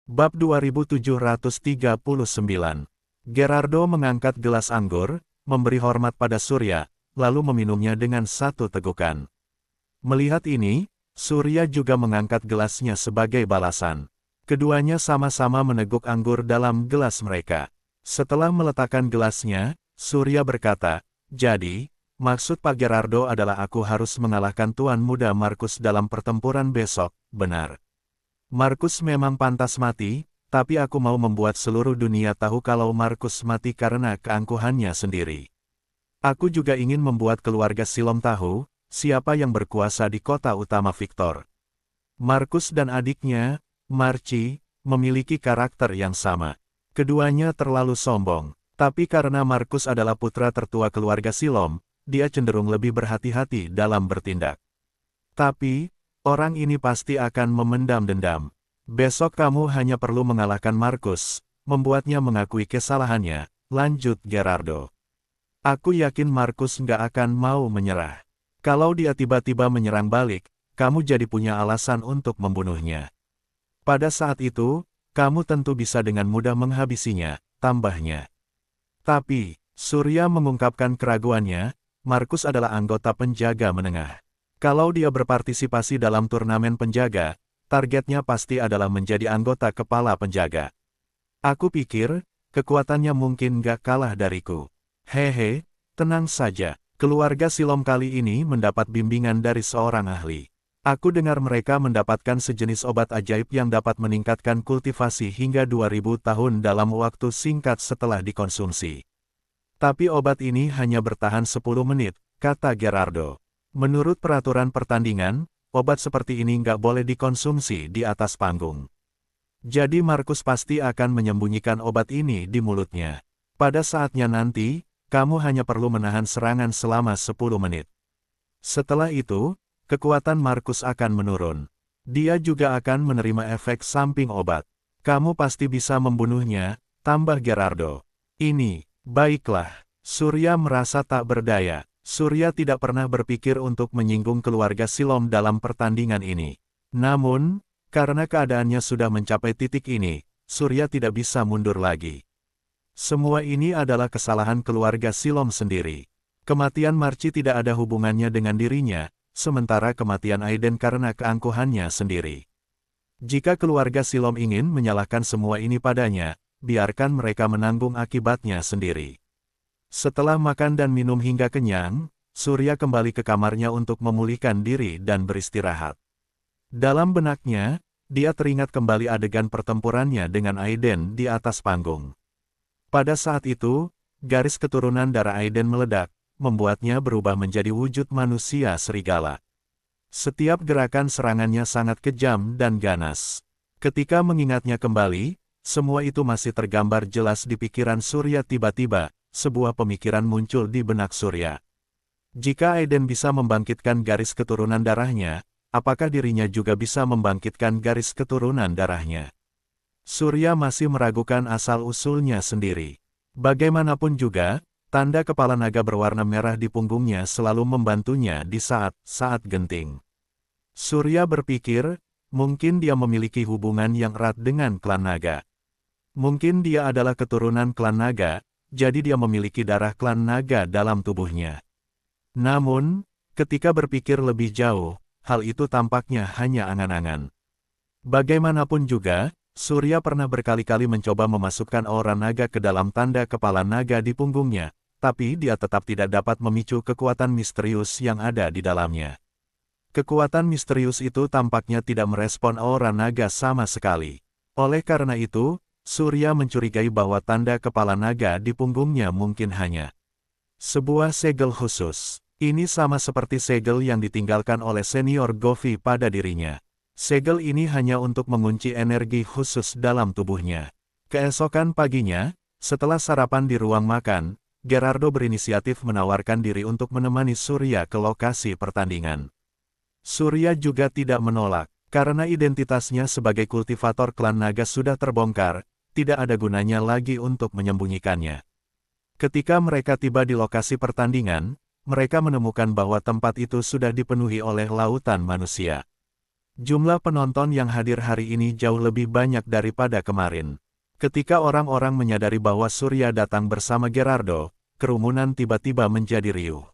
Bab 2739. Gerardo mengangkat gelas anggur, memberi hormat pada Surya, lalu meminumnya dengan satu tegukan. Melihat ini, Surya juga mengangkat gelasnya sebagai balasan. Keduanya sama-sama meneguk anggur dalam gelas mereka. Setelah meletakkan gelasnya, Surya berkata, "Jadi, maksud Pak Gerardo adalah aku harus mengalahkan Tuan Muda Markus dalam pertempuran besok, benar? Markus memang pantas mati, tapi aku mau membuat seluruh dunia tahu kalau Markus mati karena keangkuhannya sendiri. Aku juga ingin membuat keluarga Silom tahu, siapa yang berkuasa di kota utama Victor. Markus dan adiknya, Marci, memiliki karakter yang sama. Keduanya terlalu sombong, tapi karena Markus adalah putra tertua keluarga Silom, dia cenderung lebih berhati-hati dalam bertindak. Tapi, orang ini pasti akan memendam dendam. Besok kamu hanya perlu mengalahkan Markus, membuatnya mengakui kesalahannya," lanjut Gerardo. "Aku yakin Markus nggak akan mau menyerah. Kalau dia tiba-tiba menyerang balik, kamu jadi punya alasan untuk membunuhnya. Pada saat itu, kamu tentu bisa dengan mudah menghabisinya," tambahnya. Tapi, Surya mengungkapkan keraguannya, Markus adalah anggota penjaga menengah. Kalau dia berpartisipasi dalam turnamen penjaga, targetnya pasti adalah menjadi anggota kepala penjaga. Aku pikir, kekuatannya mungkin gak kalah dariku. Hehe, tenang saja, keluarga Silom kali ini mendapat bimbingan dari seorang ahli. Aku dengar mereka mendapatkan sejenis obat ajaib yang dapat meningkatkan kultivasi hingga 2000 tahun dalam waktu singkat setelah dikonsumsi. Tapi obat ini hanya bertahan 10 menit, kata Gerardo. Menurut peraturan pertandingan, obat seperti ini nggak boleh dikonsumsi di atas panggung. Jadi Markus pasti akan menyembunyikan obat ini di mulutnya. Pada saatnya nanti, kamu hanya perlu menahan serangan selama 10 menit. Setelah itu, kekuatan Markus akan menurun. Dia juga akan menerima efek samping obat. Kamu pasti bisa membunuhnya, tambah Gerardo. Ini, baiklah. Surya merasa tak berdaya. Surya tidak pernah berpikir untuk menyinggung keluarga Silom dalam pertandingan ini. Namun, karena keadaannya sudah mencapai titik ini, Surya tidak bisa mundur lagi. Semua ini adalah kesalahan keluarga Silom sendiri. Kematian Marci tidak ada hubungannya dengan dirinya, sementara kematian Aiden karena keangkuhannya sendiri. Jika keluarga Silom ingin menyalahkan semua ini padanya, biarkan mereka menanggung akibatnya sendiri. Setelah makan dan minum hingga kenyang, Surya kembali ke kamarnya untuk memulihkan diri dan beristirahat. Dalam benaknya, dia teringat kembali adegan pertempurannya dengan Aiden di atas panggung. Pada saat itu, garis keturunan darah Aiden meledak, membuatnya berubah menjadi wujud manusia serigala. Setiap gerakan serangannya sangat kejam dan ganas. Ketika mengingatnya kembali, semua itu masih tergambar jelas di pikiran Surya. Tiba-tiba, sebuah pemikiran muncul di benak Surya. Jika Aiden bisa membangkitkan garis keturunan darahnya, apakah dirinya juga bisa membangkitkan garis keturunan darahnya? Surya masih meragukan asal-usulnya sendiri. Bagaimanapun juga, tanda kepala naga berwarna merah di punggungnya selalu membantunya di saat-saat genting. Surya berpikir, mungkin dia memiliki hubungan yang erat dengan klan naga. Mungkin dia adalah keturunan klan naga, jadi dia memiliki darah klan naga dalam tubuhnya. Namun, ketika berpikir lebih jauh, hal itu tampaknya hanya angan-angan. Bagaimanapun juga, Surya pernah berkali-kali mencoba memasukkan aura naga ke dalam tanda kepala naga di punggungnya, tapi dia tetap tidak dapat memicu kekuatan misterius yang ada di dalamnya. Kekuatan misterius itu tampaknya tidak merespon aura naga sama sekali. Oleh karena itu, Surya mencurigai bahwa tanda kepala naga di punggungnya mungkin hanya sebuah segel khusus. Ini sama seperti segel yang ditinggalkan oleh senior Govi pada dirinya. Segel ini hanya untuk mengunci energi khusus dalam tubuhnya. Keesokan paginya, setelah sarapan di ruang makan, Gerardo berinisiatif menawarkan diri untuk menemani Surya ke lokasi pertandingan. Surya juga tidak menolak, karena identitasnya sebagai kultivator klan naga sudah terbongkar. Tidak ada gunanya lagi untuk menyembunyikannya. Ketika mereka tiba di lokasi pertandingan, mereka menemukan bahwa tempat itu sudah dipenuhi oleh lautan manusia. Jumlah penonton yang hadir hari ini jauh lebih banyak daripada kemarin. Ketika orang-orang menyadari bahwa Surya datang bersama Gerardo, kerumunan tiba-tiba menjadi riuh.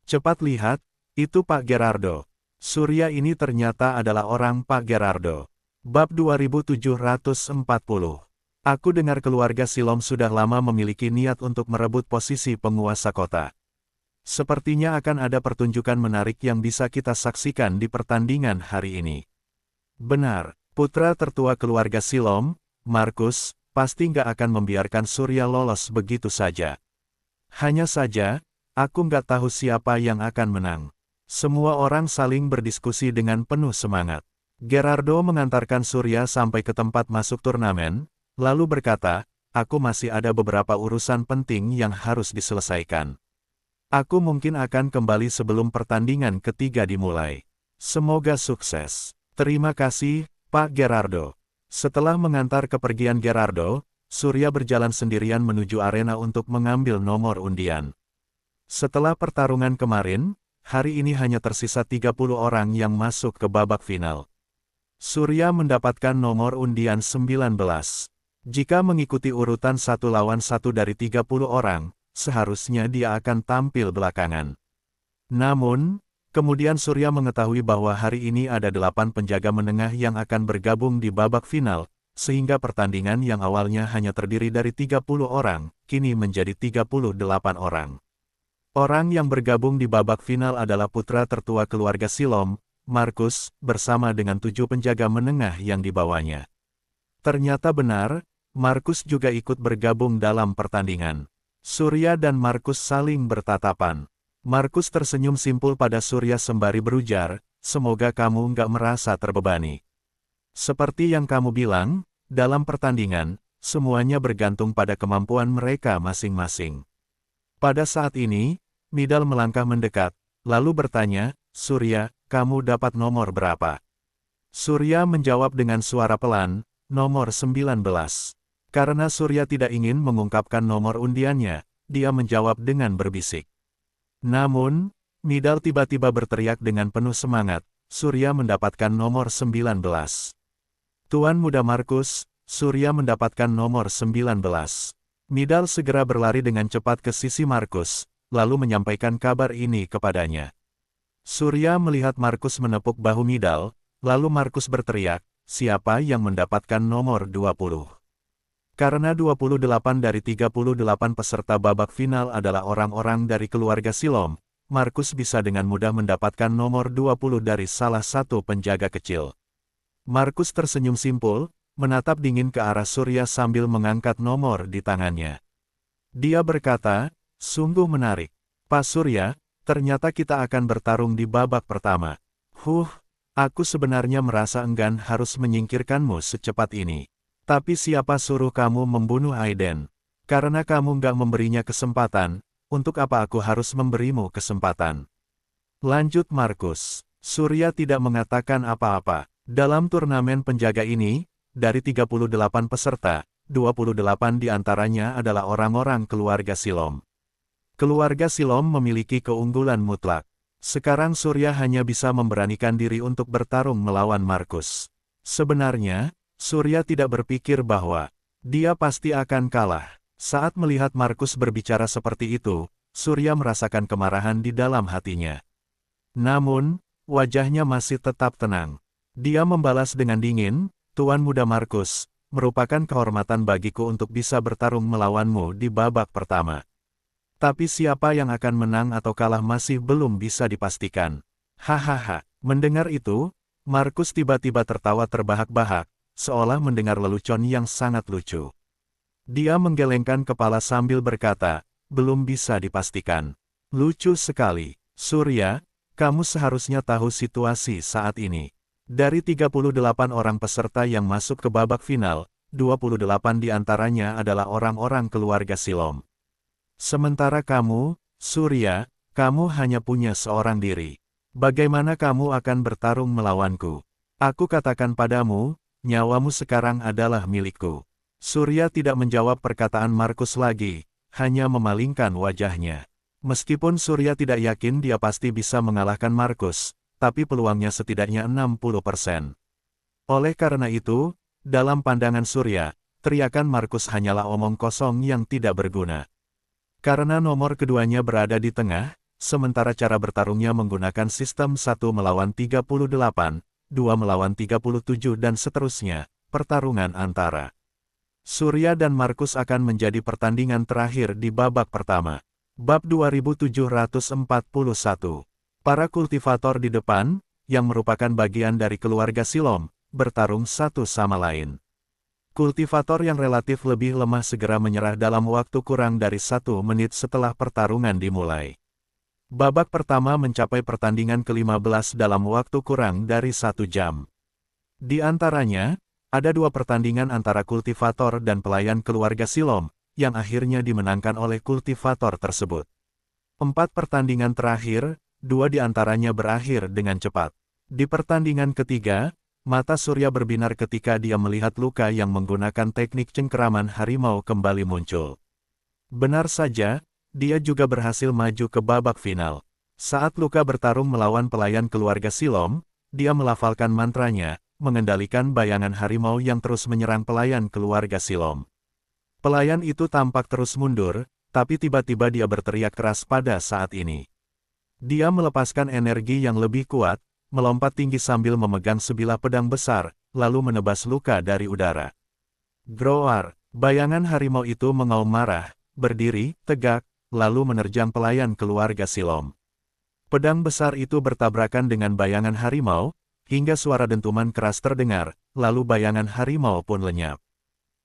Cepat lihat, itu Pak Gerardo. Surya ini ternyata adalah orang Pak Gerardo. Bab 2740. Aku dengar keluarga Silom sudah lama memiliki niat untuk merebut posisi penguasa kota. Sepertinya akan ada pertunjukan menarik yang bisa kita saksikan di pertandingan hari ini. Benar, putra tertua keluarga Silom, Markus, pasti nggak akan membiarkan Surya lolos begitu saja. Hanya saja, aku nggak tahu siapa yang akan menang. Semua orang saling berdiskusi dengan penuh semangat. Gerardo mengantarkan Surya sampai ke tempat masuk turnamen, lalu berkata, aku masih ada beberapa urusan penting yang harus diselesaikan. Aku mungkin akan kembali sebelum pertandingan ketiga dimulai. Semoga sukses. Terima kasih, Pak Gerardo. Setelah mengantar kepergian Gerardo, Surya berjalan sendirian menuju arena untuk mengambil nomor undian. Setelah pertarungan kemarin, hari ini hanya tersisa 30 orang yang masuk ke babak final. Surya mendapatkan nomor undian 19. Jika mengikuti urutan 1 lawan 1 dari 30 orang, seharusnya dia akan tampil belakangan. Namun, kemudian Surya mengetahui bahwa hari ini ada 8 penjaga menengah yang akan bergabung di babak final, sehingga pertandingan yang awalnya hanya terdiri dari 30 orang, kini menjadi 38 orang. Orang yang bergabung di babak final adalah putra tertua keluarga Silom, Markus, bersama dengan 7 penjaga menengah yang dibawanya. Ternyata benar, Markus juga ikut bergabung dalam pertandingan. Surya dan Markus saling bertatapan. Markus tersenyum simpul pada Surya sembari berujar, semoga kamu nggak merasa terbebani. Seperti yang kamu bilang, dalam pertandingan, semuanya bergantung pada kemampuan mereka masing-masing. Pada saat ini, Midal melangkah mendekat, lalu bertanya, Surya, kamu dapat nomor berapa? Surya menjawab dengan suara pelan, nomor 19. Karena Surya tidak ingin mengungkapkan nomor undiannya, dia menjawab dengan berbisik. Namun, Midal tiba-tiba berteriak dengan penuh semangat, Surya mendapatkan nomor 19. Tuan Muda Markus, Surya mendapatkan nomor 19. Midal segera berlari dengan cepat ke sisi Markus, lalu menyampaikan kabar ini kepadanya. Surya melihat Markus menepuk bahu Midal, lalu Markus berteriak, siapa yang mendapatkan nomor 20? Karena 28 dari 38 peserta babak final adalah orang-orang dari keluarga Silom, Markus bisa dengan mudah mendapatkan nomor 20 dari salah satu penjaga kecil. Markus tersenyum simpul, menatap dingin ke arah Surya sambil mengangkat nomor di tangannya. Dia berkata, sungguh menarik. Pak Surya, ternyata kita akan bertarung di babak pertama. Aku sebenarnya merasa enggan harus menyingkirkanmu secepat ini. Tapi siapa suruh kamu membunuh Aiden? Karena kamu nggak memberinya kesempatan, untuk apa aku harus memberimu kesempatan? Lanjut Markus. Surya tidak mengatakan apa-apa. Dalam turnamen penjaga ini, dari 38 peserta, 28 diantaranya adalah orang-orang keluarga Silom. Keluarga Silom memiliki keunggulan mutlak. Sekarang Surya hanya bisa memberanikan diri untuk bertarung melawan Markus. Sebenarnya, Surya tidak berpikir bahwa dia pasti akan kalah. Saat melihat Markus berbicara seperti itu, Surya merasakan kemarahan di dalam hatinya. Namun, wajahnya masih tetap tenang. Dia membalas dengan dingin, Tuan Muda Markus, merupakan kehormatan bagiku untuk bisa bertarung melawanmu di babak pertama. Tapi siapa yang akan menang atau kalah masih belum bisa dipastikan. Hahaha, mendengar itu, Markus tiba-tiba tertawa terbahak-bahak, seolah mendengar lelucon yang sangat lucu. Dia menggelengkan kepala sambil berkata, belum bisa dipastikan. Lucu sekali. Surya, kamu seharusnya tahu situasi saat ini. Dari 38 orang peserta yang masuk ke babak final, 28 diantaranya adalah orang-orang keluarga Silom. Sementara kamu, Surya, kamu hanya punya seorang diri. Bagaimana kamu akan bertarung melawanku? Aku katakan padamu, nyawamu sekarang adalah milikku. Surya tidak menjawab perkataan Markus lagi, hanya memalingkan wajahnya. Meskipun Surya tidak yakin dia pasti bisa mengalahkan Markus, tapi peluangnya setidaknya 60%. Oleh karena itu, dalam pandangan Surya, teriakan Markus hanyalah omong kosong yang tidak berguna. Karena nomor keduanya berada di tengah, sementara cara bertarungnya menggunakan sistem 1 melawan 38, 2 melawan 37 dan seterusnya, pertarungan antara Surya dan Markus akan menjadi pertandingan terakhir di babak pertama. Bab 2741. Para kultivator di depan, yang merupakan bagian dari keluarga Silom, bertarung satu sama lain. Kultivator yang relatif lebih lemah segera menyerah dalam waktu kurang dari 1 menit setelah pertarungan dimulai. Babak pertama mencapai pertandingan ke-15 dalam waktu kurang dari 1 jam. Di antaranya, ada 2 pertandingan antara kultivator dan pelayan keluarga Silom, yang akhirnya dimenangkan oleh kultivator tersebut. 4 pertandingan terakhir, 2 di antaranya berakhir dengan cepat. Di pertandingan ketiga, mata Surya berbinar ketika dia melihat luka yang menggunakan teknik cengkeraman harimau kembali muncul. Benar saja, dia juga berhasil maju ke babak final. Saat Luka bertarung melawan pelayan keluarga Silom, dia melafalkan mantranya, mengendalikan bayangan harimau yang terus menyerang pelayan keluarga Silom. Pelayan itu tampak terus mundur, tapi tiba-tiba dia berteriak keras pada saat ini. Dia melepaskan energi yang lebih kuat, melompat tinggi sambil memegang sebilah pedang besar, lalu menebas Luka dari udara. Groar, bayangan harimau itu mengaum marah, berdiri, tegak, lalu menerjang pelayan keluarga Silom. Pedang besar itu bertabrakan dengan bayangan harimau, hingga suara dentuman keras terdengar, lalu bayangan harimau pun lenyap.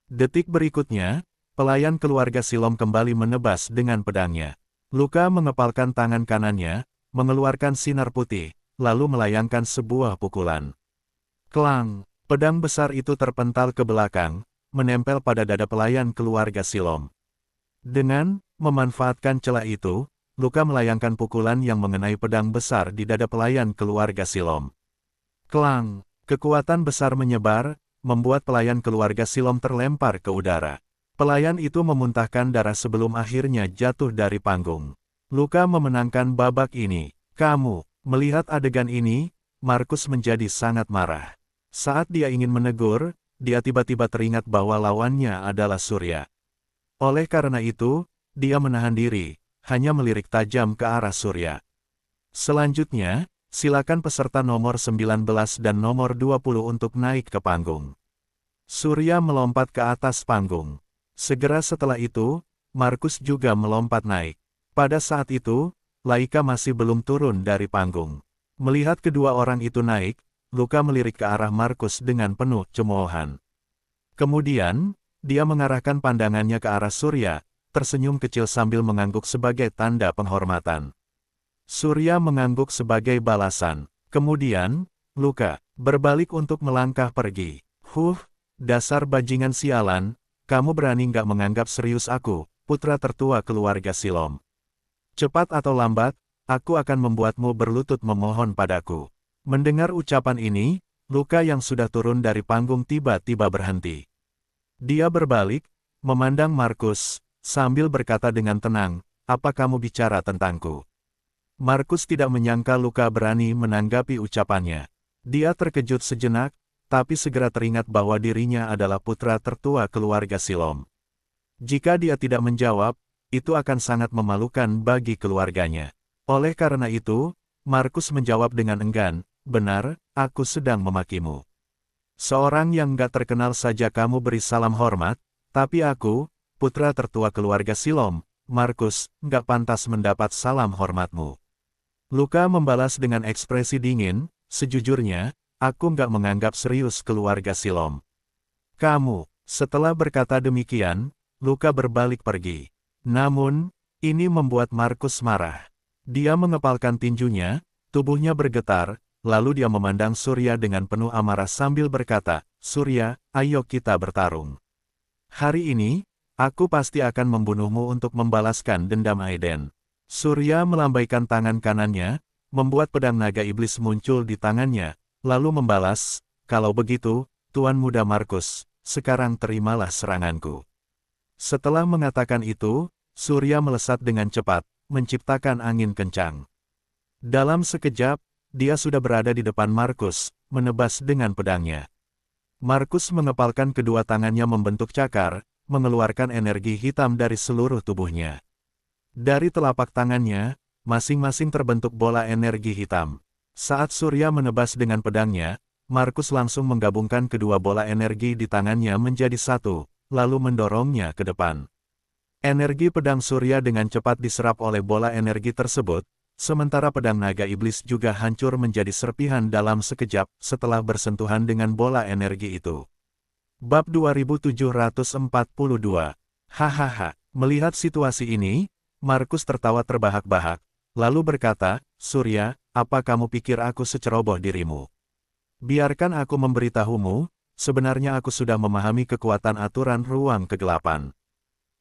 Detik berikutnya, pelayan keluarga Silom kembali menebas dengan pedangnya. Luka mengepalkan tangan kanannya, mengeluarkan sinar putih, lalu melayangkan sebuah pukulan. Klang, pedang besar itu terpental ke belakang, menempel pada dada pelayan keluarga Silom. Dengan memanfaatkan celah itu, Luka melayangkan pukulan yang mengenai pedang besar di dada pelayan keluarga Silom. Klang, kekuatan besar menyebar, membuat pelayan keluarga Silom terlempar ke udara. Pelayan itu memuntahkan darah sebelum akhirnya jatuh dari panggung. Luka memenangkan babak ini. Kamu, melihat adegan ini, Markus menjadi sangat marah. Saat dia ingin menegur, dia tiba-tiba teringat bahwa lawannya adalah Surya. Oleh karena itu, dia menahan diri, hanya melirik tajam ke arah Surya. Selanjutnya, silakan peserta nomor 19 dan nomor 20 untuk naik ke panggung. Surya melompat ke atas panggung. Segera setelah itu, Markus juga melompat naik. Pada saat itu, Laika masih belum turun dari panggung. Melihat kedua orang itu naik, Luka melirik ke arah Markus dengan penuh cemoohan. Kemudian, dia mengarahkan pandangannya ke arah Surya, tersenyum kecil sambil mengangguk sebagai tanda penghormatan. Surya mengangguk sebagai balasan. Kemudian, Luka berbalik untuk melangkah pergi. Dasar bajingan sialan, kamu berani nggak menganggap serius aku, putra tertua keluarga Silom. Cepat atau lambat, aku akan membuatmu berlutut memohon padaku. Mendengar ucapan ini, Luka yang sudah turun dari panggung tiba-tiba berhenti. Dia berbalik, memandang Markus, sambil berkata dengan tenang, apa kamu bicara tentangku? Markus tidak menyangka Luka berani menanggapi ucapannya. Dia terkejut sejenak, tapi segera teringat bahwa dirinya adalah putra tertua keluarga Silom. Jika dia tidak menjawab, itu akan sangat memalukan bagi keluarganya. Oleh karena itu, Markus menjawab dengan enggan, benar, aku sedang memakimu. Seorang yang gak terkenal saja kamu beri salam hormat, tapi aku, putra tertua keluarga Silom, Markus, gak pantas mendapat salam hormatmu. Luka membalas dengan ekspresi dingin, sejujurnya, aku nggak menganggap serius keluarga Silom. Kamu, setelah berkata demikian, Luka berbalik pergi. Namun, ini membuat Markus marah. Dia mengepalkan tinjunya, tubuhnya bergetar, lalu dia memandang Surya dengan penuh amarah sambil berkata, Surya, ayo kita bertarung. Hari ini, aku pasti akan membunuhmu untuk membalaskan dendam Aiden. Surya melambaikan tangan kanannya, membuat pedang naga iblis muncul di tangannya, lalu membalas, kalau begitu, Tuan Muda Markus, sekarang terimalah seranganku. Setelah mengatakan itu, Surya melesat dengan cepat, menciptakan angin kencang. Dalam sekejap, dia sudah berada di depan Markus, menebas dengan pedangnya. Markus mengepalkan kedua tangannya membentuk cakar, mengeluarkan energi hitam dari seluruh tubuhnya. Dari telapak tangannya, masing-masing terbentuk bola energi hitam. Saat Surya menebas dengan pedangnya, Markus langsung menggabungkan kedua bola energi di tangannya menjadi satu, lalu mendorongnya ke depan. Energi pedang Surya dengan cepat diserap oleh bola energi tersebut, sementara pedang naga iblis juga hancur menjadi serpihan dalam sekejap setelah bersentuhan dengan bola energi itu. Bab 2742. Hahaha. Melihat situasi ini, Markus tertawa terbahak-bahak, lalu berkata, "Surya, apa kamu pikir aku seceroboh dirimu? Biarkan aku memberitahumu, sebenarnya aku sudah memahami kekuatan aturan ruang kegelapan.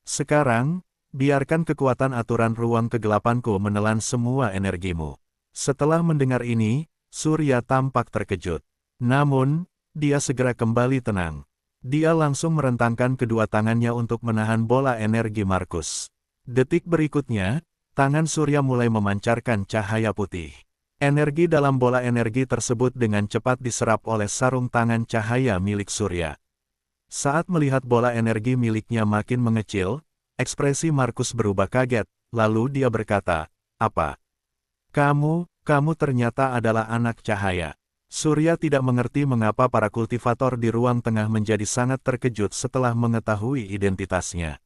Sekarang, biarkan kekuatan aturan ruang kegelapanku menelan semua energimu." Setelah mendengar ini, Surya tampak terkejut. Namun, dia segera kembali tenang. Dia langsung merentangkan kedua tangannya untuk menahan bola energi Markus. Detik berikutnya, tangan Surya mulai memancarkan cahaya putih. Energi dalam bola energi tersebut dengan cepat diserap oleh sarung tangan cahaya milik Surya. Saat melihat bola energi miliknya makin mengecil, ekspresi Markus berubah kaget, lalu dia berkata, "Apa? Kamu ternyata adalah anak cahaya." Surya tidak mengerti mengapa para kultivator di ruang tengah menjadi sangat terkejut setelah mengetahui identitasnya.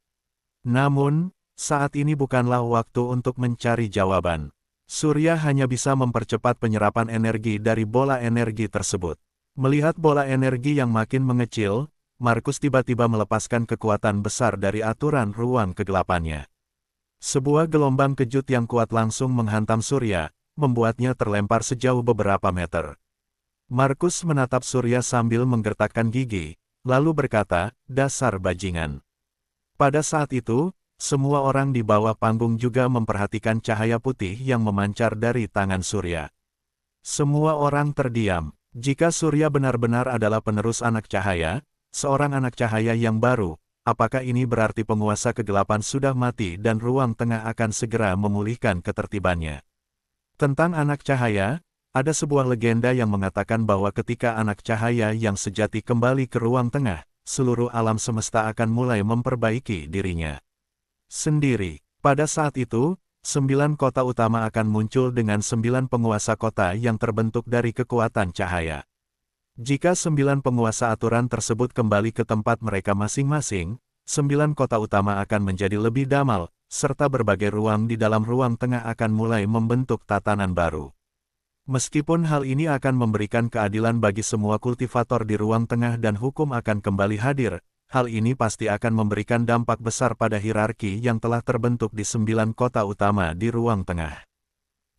Namun, saat ini bukanlah waktu untuk mencari jawaban. Surya hanya bisa mempercepat penyerapan energi dari bola energi tersebut. Melihat bola energi yang makin mengecil, Markus tiba-tiba melepaskan kekuatan besar dari aturan ruang kegelapannya. Sebuah gelombang kejut yang kuat langsung menghantam Surya, membuatnya terlempar sejauh beberapa meter. Markus menatap Surya sambil menggertakkan gigi, lalu berkata, "Dasar bajingan." Pada saat itu, semua orang di bawah panggung juga memperhatikan cahaya putih yang memancar dari tangan Surya. Semua orang terdiam. Jika Surya benar-benar adalah penerus anak cahaya, seorang anak cahaya yang baru, apakah ini berarti penguasa kegelapan sudah mati dan ruang tengah akan segera memulihkan ketertibannya? Tentang anak cahaya, ada sebuah legenda yang mengatakan bahwa ketika anak cahaya yang sejati kembali ke ruang tengah, seluruh alam semesta akan mulai memperbaiki dirinya sendiri. Pada saat itu, 9 kota utama akan muncul dengan 9 penguasa kota yang terbentuk dari kekuatan cahaya. Jika 9 penguasa aturan tersebut kembali ke tempat mereka masing-masing, 9 kota utama akan menjadi lebih damal, serta berbagai ruang di dalam ruang tengah akan mulai membentuk tatanan baru. Meskipun hal ini akan memberikan keadilan bagi semua kultivator di ruang tengah dan hukum akan kembali hadir, hal ini pasti akan memberikan dampak besar pada hierarki yang telah terbentuk di 9 kota utama di ruang tengah.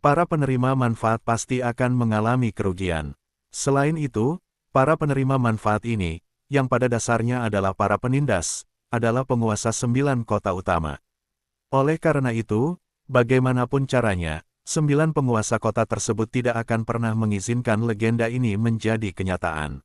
Para penerima manfaat pasti akan mengalami kerugian. Selain itu, para penerima manfaat ini, yang pada dasarnya adalah para penindas, adalah penguasa 9 kota utama. Oleh karena itu, bagaimanapun caranya, 9 penguasa kota tersebut tidak akan pernah mengizinkan legenda ini menjadi kenyataan.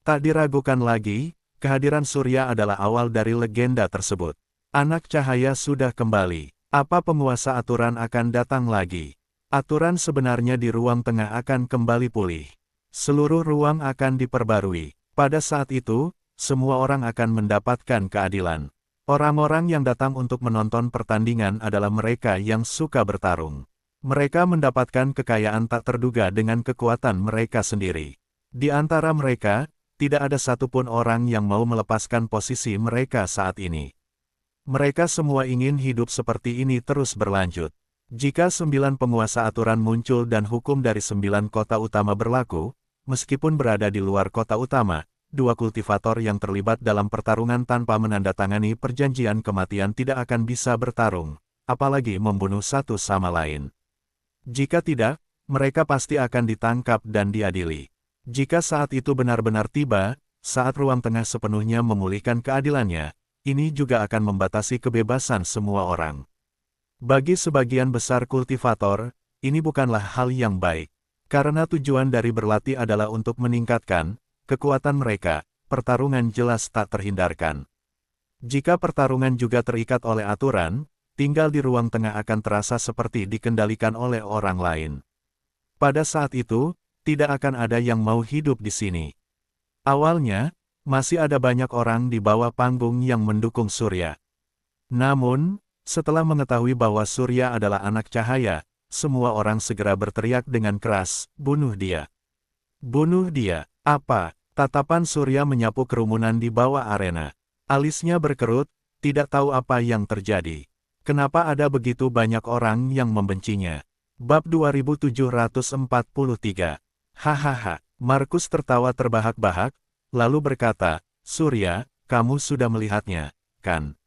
Tak diragukan lagi, kehadiran Surya adalah awal dari legenda tersebut. Anak cahaya sudah kembali. Apa penguasa aturan akan datang lagi? Aturan sebenarnya di ruang tengah akan kembali pulih. Seluruh ruang akan diperbarui. Pada saat itu, semua orang akan mendapatkan keadilan. Orang-orang yang datang untuk menonton pertandingan adalah mereka yang suka bertarung. Mereka mendapatkan kekayaan tak terduga dengan kekuatan mereka sendiri. Di antara mereka, tidak ada satupun orang yang mau melepaskan posisi mereka saat ini. Mereka semua ingin hidup seperti ini terus berlanjut. Jika 9 penguasa aturan muncul dan hukum dari 9 kota utama berlaku, meskipun berada di luar kota utama, 2 kultivator yang terlibat dalam pertarungan tanpa menandatangani perjanjian kematian tidak akan bisa bertarung, apalagi membunuh satu sama lain. Jika tidak, mereka pasti akan ditangkap dan diadili. Jika saat itu benar-benar tiba, saat ruang tengah sepenuhnya memulihkan keadilannya, ini juga akan membatasi kebebasan semua orang. Bagi sebagian besar kultivator, ini bukanlah hal yang baik. Karena tujuan dari berlatih adalah untuk meningkatkan kekuatan mereka, pertarungan jelas tak terhindarkan. Jika pertarungan juga terikat oleh aturan, tinggal di ruang tengah akan terasa seperti dikendalikan oleh orang lain. Pada saat itu, tidak akan ada yang mau hidup di sini. Awalnya, masih ada banyak orang di bawah panggung yang mendukung Surya. Namun, setelah mengetahui bahwa Surya adalah anak cahaya, semua orang segera berteriak dengan keras, "Bunuh dia! Bunuh dia!" Apa? Tatapan Surya menyapu kerumunan di bawah arena. Alisnya berkerut, tidak tahu apa yang terjadi. Kenapa ada begitu banyak orang yang membencinya? Bab 2743. Hahaha. Markus tertawa terbahak-bahak, lalu berkata, "Surya, kamu sudah melihatnya, kan?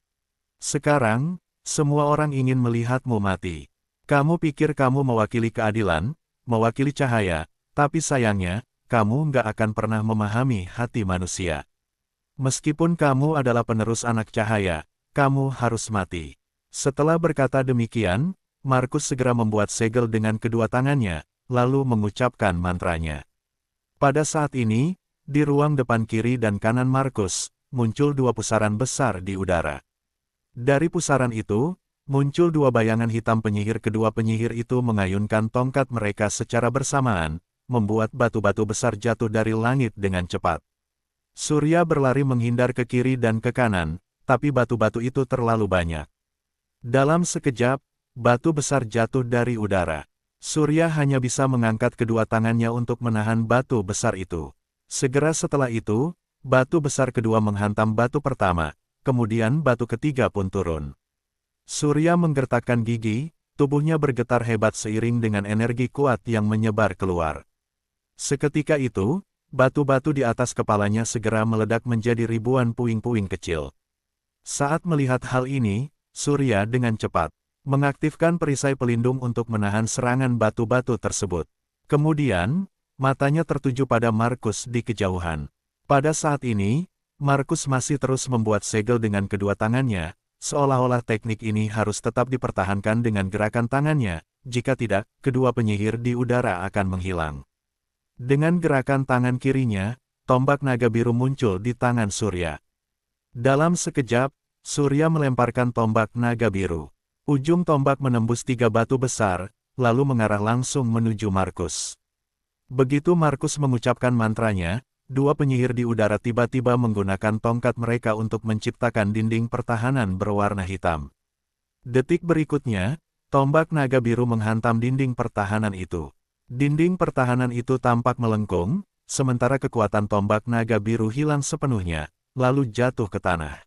Sekarang, semua orang ingin melihatmu mati. Kamu pikir kamu mewakili keadilan, mewakili cahaya, tapi sayangnya, kamu nggak akan pernah memahami hati manusia. Meskipun kamu adalah penerus anak cahaya, kamu harus mati." Setelah berkata demikian, Markus segera membuat segel dengan kedua tangannya, lalu mengucapkan mantranya. Pada saat ini, di ruang depan kiri dan kanan Markus, muncul dua pusaran besar di udara. Dari pusaran itu, muncul dua bayangan hitam penyihir. Kedua penyihir itu mengayunkan tongkat mereka secara bersamaan, membuat batu-batu besar jatuh dari langit dengan cepat. Surya berlari menghindar ke kiri dan ke kanan, tapi batu-batu itu terlalu banyak. Dalam sekejap, batu besar jatuh dari udara. Surya hanya bisa mengangkat kedua tangannya untuk menahan batu besar itu. Segera setelah itu, batu besar kedua menghantam batu pertama, kemudian batu ketiga pun turun. Surya menggertakkan gigi, tubuhnya bergetar hebat seiring dengan energi kuat yang menyebar keluar. Seketika itu, batu-batu di atas kepalanya segera meledak menjadi ribuan puing-puing kecil. Saat melihat hal ini, Surya dengan cepat mengaktifkan perisai pelindung untuk menahan serangan batu-batu tersebut. Kemudian, matanya tertuju pada Markus di kejauhan. Pada saat ini, Markus masih terus membuat segel dengan kedua tangannya, seolah-olah teknik ini harus tetap dipertahankan dengan gerakan tangannya, jika tidak, kedua penyihir di udara akan menghilang. Dengan gerakan tangan kirinya, tombak naga biru muncul di tangan Surya. Dalam sekejap, Surya melemparkan tombak naga biru. Ujung tombak menembus tiga batu besar, lalu mengarah langsung menuju Markus. Begitu Markus mengucapkan mantranya, dua penyihir di udara tiba-tiba menggunakan tongkat mereka untuk menciptakan dinding pertahanan berwarna hitam. Detik berikutnya, tombak naga biru menghantam dinding pertahanan itu. Dinding pertahanan itu tampak melengkung, sementara kekuatan tombak naga biru hilang sepenuhnya, lalu jatuh ke tanah.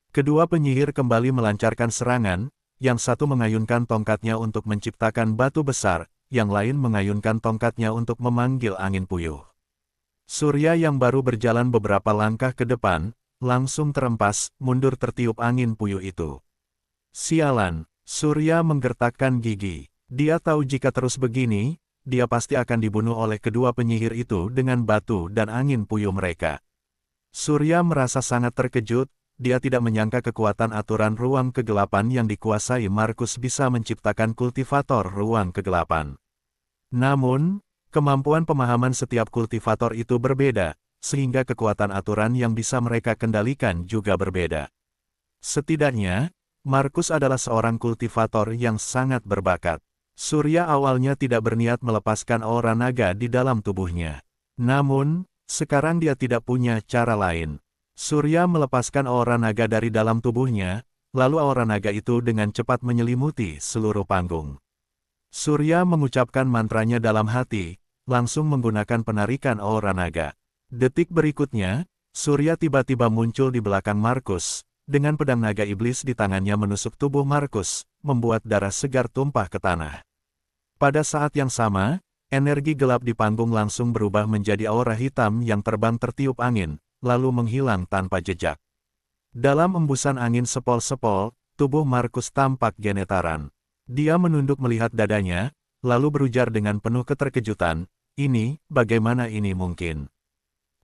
Kedua penyihir kembali melancarkan serangan, yang satu mengayunkan tongkatnya untuk menciptakan batu besar, yang lain mengayunkan tongkatnya untuk memanggil angin puyuh. Surya yang baru berjalan beberapa langkah ke depan, langsung terempas, mundur tertiup angin puyuh itu. Sialan, Surya menggertakkan gigi. Dia tahu jika terus begini, dia pasti akan dibunuh oleh kedua penyihir itu dengan batu dan angin puyuh mereka. Surya merasa sangat terkejut. Dia tidak menyangka kekuatan aturan ruang kegelapan yang dikuasai Markus bisa menciptakan kultivator ruang kegelapan. Namun, kemampuan pemahaman setiap kultivator itu berbeda, sehingga kekuatan aturan yang bisa mereka kendalikan juga berbeda. Setidaknya, Markus adalah seorang kultivator yang sangat berbakat. Surya awalnya tidak berniat melepaskan aura naga di dalam tubuhnya. Namun, sekarang dia tidak punya cara lain. Surya melepaskan aura naga dari dalam tubuhnya, lalu aura naga itu dengan cepat menyelimuti seluruh panggung. Surya mengucapkan mantranya dalam hati, langsung menggunakan penarikan aura naga. Detik berikutnya, Surya tiba-tiba muncul di belakang Markus, dengan pedang naga iblis di tangannya menusuk tubuh Markus, membuat darah segar tumpah ke tanah. Pada saat yang sama, energi gelap di panggung langsung berubah menjadi aura hitam yang terbang tertiup angin, lalu menghilang tanpa jejak. Dalam embusan angin sepol-sepol, tubuh Markus tampak genetaran. Dia menunduk melihat dadanya, lalu berujar dengan penuh keterkejutan, "Ini, bagaimana ini mungkin?"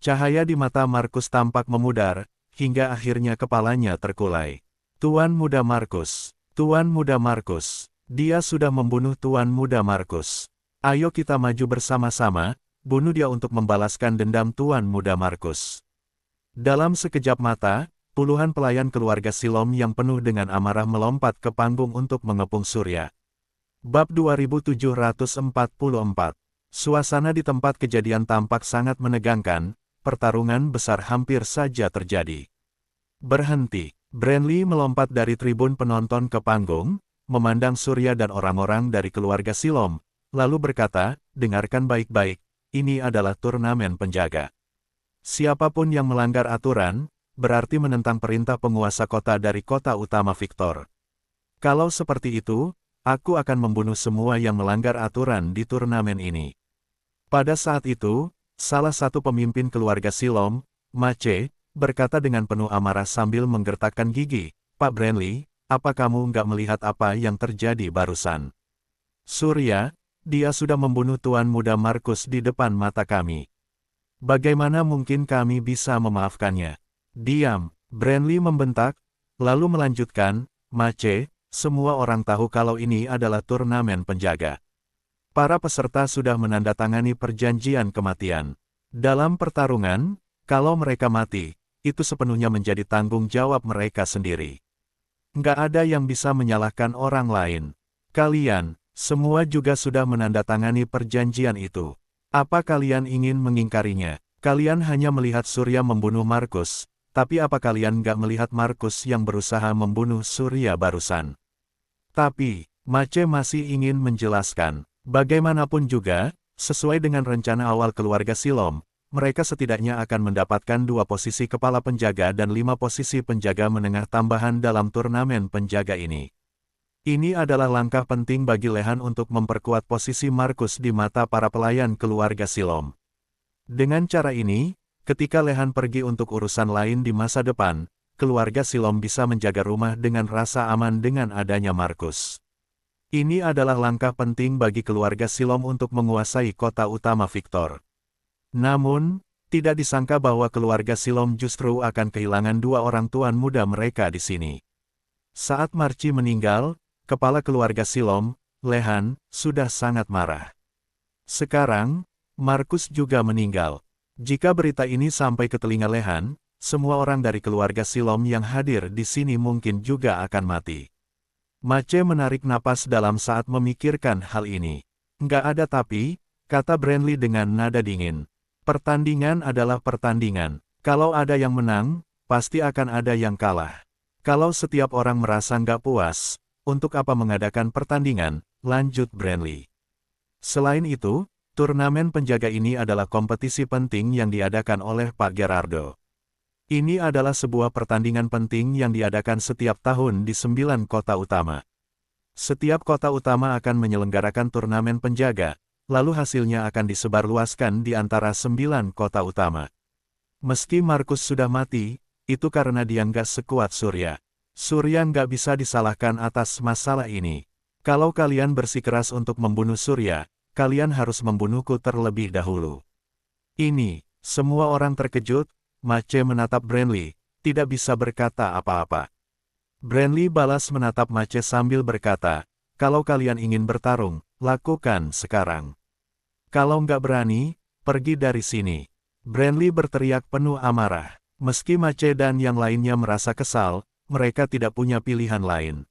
Cahaya di mata Markus tampak memudar, hingga akhirnya kepalanya terkulai. "Tuan Muda Markus, Tuan Muda Markus, dia sudah membunuh Tuan Muda Markus. Ayo kita maju bersama-sama, bunuh dia untuk membalaskan dendam Tuan Muda Markus." Dalam sekejap mata, puluhan pelayan keluarga Silom yang penuh dengan amarah melompat ke panggung untuk mengepung Surya. Bab 2744. Suasana di tempat kejadian tampak sangat menegangkan, pertarungan besar hampir saja terjadi. Berhenti, Branly melompat dari tribun penonton ke panggung, memandang Surya dan orang-orang dari keluarga Silom, lalu berkata, dengarkan baik-baik, ini adalah turnamen penjaga. Siapapun yang melanggar aturan, berarti menentang perintah penguasa kota dari kota utama Victor. Kalau seperti itu, aku akan membunuh semua yang melanggar aturan di turnamen ini. Pada saat itu, salah satu pemimpin keluarga Silom, Mace, berkata dengan penuh amarah sambil menggertakkan gigi, Pak Branly, apa kamu nggak melihat apa yang terjadi barusan? Surya, dia sudah membunuh Tuan Muda Markus di depan mata kami. Bagaimana mungkin kami bisa memaafkannya? Diam, Branly membentak, lalu melanjutkan, Mace, semua orang tahu kalau ini adalah turnamen penjaga. Para peserta sudah menandatangani perjanjian kematian. Dalam pertarungan, kalau mereka mati, itu sepenuhnya menjadi tanggung jawab mereka sendiri. Nggak ada yang bisa menyalahkan orang lain. Kalian, semua juga sudah menandatangani perjanjian itu. Apa kalian ingin mengingkarinya? Kalian hanya melihat Surya membunuh Markus, tapi apa kalian nggak melihat Markus yang berusaha membunuh Surya barusan? Tapi, Mace masih ingin menjelaskan. Bagaimanapun juga, sesuai dengan rencana awal keluarga Silom, mereka setidaknya akan mendapatkan 2 posisi kepala penjaga dan 5 posisi penjaga menengah tambahan dalam turnamen penjaga ini. Ini adalah langkah penting bagi Lehan untuk memperkuat posisi Markus di mata para pelayan keluarga Silom. Dengan cara ini, ketika Lehan pergi untuk urusan lain di masa depan, keluarga Silom bisa menjaga rumah dengan rasa aman dengan adanya Markus. Ini adalah langkah penting bagi keluarga Silom untuk menguasai kota utama Victor. Namun, tidak disangka bahwa keluarga Silom justru akan kehilangan 2 orang tuan muda mereka di sini. Saat Marci meninggal, kepala keluarga Silom, Lehan, sudah sangat marah. Sekarang, Markus juga meninggal. Jika berita ini sampai ke telinga Lehan, semua orang dari keluarga Silom yang hadir di sini mungkin juga akan mati. Mace menarik napas dalam saat memikirkan hal ini. Nggak ada tapi, kata Branly dengan nada dingin. Pertandingan adalah pertandingan. Kalau ada yang menang, pasti akan ada yang kalah. Kalau setiap orang merasa nggak puas, untuk apa mengadakan pertandingan, lanjut Branly. Selain itu, turnamen penjaga ini adalah kompetisi penting yang diadakan oleh Pak Gerardo. Ini adalah sebuah pertandingan penting yang diadakan setiap tahun di 9 kota utama. Setiap kota utama akan menyelenggarakan turnamen penjaga, lalu hasilnya akan disebarluaskan di antara 9 kota utama. Meski Markus sudah mati, itu karena dia nggak sekuat Surya. Surya nggak bisa disalahkan atas masalah ini. Kalau kalian bersikeras untuk membunuh Surya, kalian harus membunuhku terlebih dahulu. Ini, semua orang terkejut. Mace menatap Branly, tidak bisa berkata apa-apa. Branly balas menatap Mace sambil berkata, kalau kalian ingin bertarung, lakukan sekarang. Kalau nggak berani, pergi dari sini. Branly berteriak penuh amarah. Meski Mace dan yang lainnya merasa kesal, mereka tidak punya pilihan lain.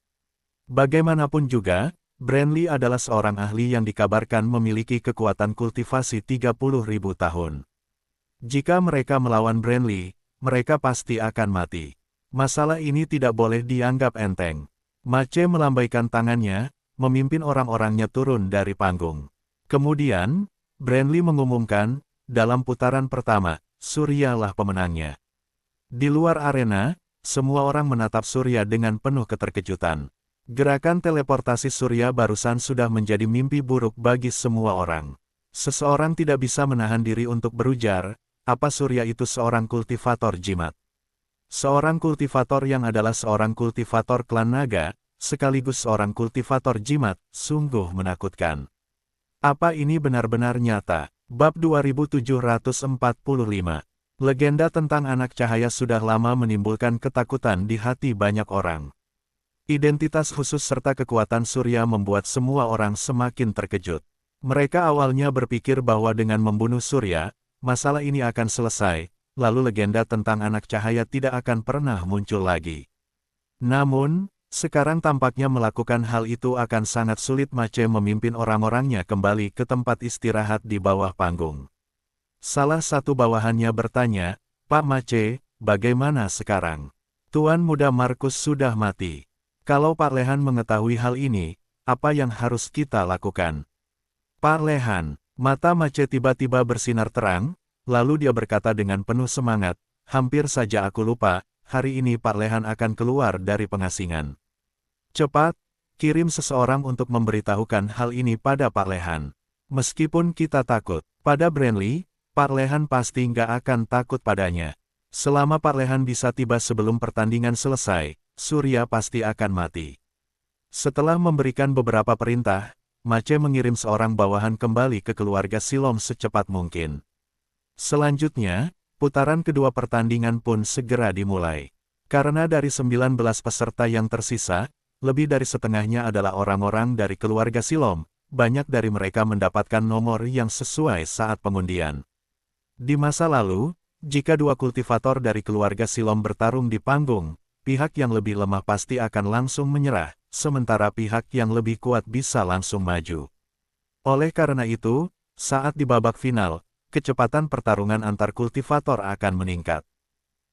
Bagaimanapun juga, Branly adalah seorang ahli yang dikabarkan memiliki kekuatan kultivasi 30.000 tahun. Jika mereka melawan Branly, mereka pasti akan mati. Masalah ini tidak boleh dianggap enteng. Mace melambaikan tangannya, memimpin orang-orangnya turun dari panggung. Kemudian, Branly mengumumkan, dalam putaran pertama, Surya lah pemenangnya. Di luar arena, semua orang menatap Surya dengan penuh keterkejutan. Gerakan teleportasi Surya barusan sudah menjadi mimpi buruk bagi semua orang. Seseorang tidak bisa menahan diri untuk berujar, apa Surya itu seorang kultivator jimat? Seorang kultivator yang adalah seorang kultivator klan naga, sekaligus seorang kultivator jimat, sungguh menakutkan. Apa ini benar-benar nyata? Bab 2745. Legenda tentang anak cahaya sudah lama menimbulkan ketakutan di hati banyak orang. Identitas khusus serta kekuatan Surya membuat semua orang semakin terkejut. Mereka awalnya berpikir bahwa dengan membunuh Surya, masalah ini akan selesai, lalu legenda tentang anak cahaya tidak akan pernah muncul lagi. Namun, Sekarang tampaknya melakukan hal itu akan sangat sulit. Mace memimpin orang-orangnya kembali ke tempat istirahat di bawah panggung. Salah satu bawahannya bertanya, "Pak Mace, bagaimana sekarang? Tuan Muda Markus sudah mati. Kalau Pak Lehan mengetahui hal ini, apa yang harus kita lakukan?" "Pak Lehan," mata Mace tiba-tiba bersinar terang, lalu dia berkata dengan penuh semangat, "Hampir saja aku lupa, hari ini Pak Lehan akan keluar dari pengasingan. Cepat, kirim seseorang untuk memberitahukan hal ini pada Pak Lehan. Meskipun kita takut pada Brandly, Pak Lehan pasti nggak akan takut padanya. Selama Pak Lehan bisa tiba sebelum pertandingan selesai, Surya pasti akan mati." Setelah memberikan beberapa perintah, Mace mengirim seorang bawahan kembali ke keluarga Silom secepat mungkin. Selanjutnya, putaran kedua pertandingan pun segera dimulai. Karena dari 19 peserta yang tersisa, lebih dari setengahnya adalah orang-orang dari keluarga Silom, banyak dari mereka mendapatkan nomor yang sesuai saat pengundian. Di masa lalu, jika dua kultivator dari keluarga Silom bertarung di panggung, pihak yang lebih lemah pasti akan langsung menyerah, sementara pihak yang lebih kuat bisa langsung maju. Oleh karena itu, saat di babak final, kecepatan pertarungan antar kultivator akan meningkat.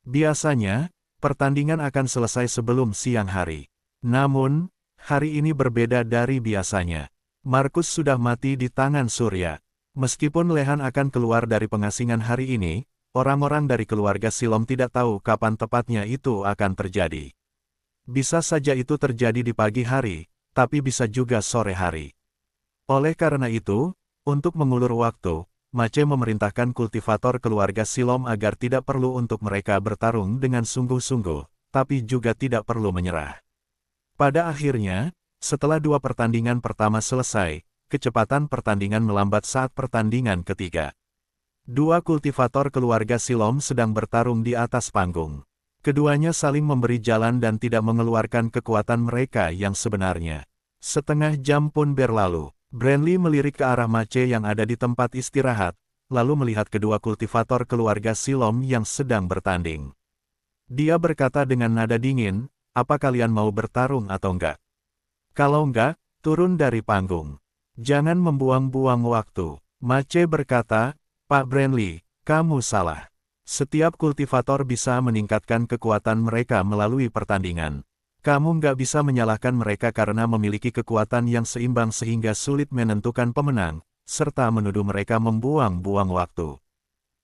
Biasanya, pertandingan akan selesai sebelum siang hari. Namun, hari ini berbeda dari biasanya. Markus sudah mati di tangan Surya. Meskipun Lehan akan keluar dari pengasingan hari ini, orang-orang dari keluarga Silom tidak tahu kapan tepatnya itu akan terjadi. Bisa saja itu terjadi di pagi hari, tapi bisa juga sore hari. Oleh karena itu, untuk mengulur waktu, Mace memerintahkan kultivator keluarga Silom agar tidak perlu untuk mereka bertarung dengan sungguh-sungguh, tapi juga tidak perlu menyerah. Pada akhirnya, setelah dua pertandingan pertama selesai, kecepatan pertandingan melambat saat pertandingan ketiga. Dua kultivator keluarga Silom sedang bertarung di atas panggung. Keduanya saling memberi jalan dan tidak mengeluarkan kekuatan mereka yang sebenarnya. Setengah jam pun berlalu. Brandly melirik ke arah Mace yang ada di tempat istirahat, lalu melihat kedua kultivator keluarga Silom yang sedang bertanding. Dia berkata dengan nada dingin, "Apa kalian mau bertarung atau enggak? Kalau enggak, turun dari panggung. Jangan membuang-buang waktu." Mace berkata, "Pak Brandly, kamu salah. Setiap kultivator bisa meningkatkan kekuatan mereka melalui pertandingan. Kamu nggak bisa menyalahkan mereka karena memiliki kekuatan yang seimbang sehingga sulit menentukan pemenang, serta menuduh mereka membuang-buang waktu.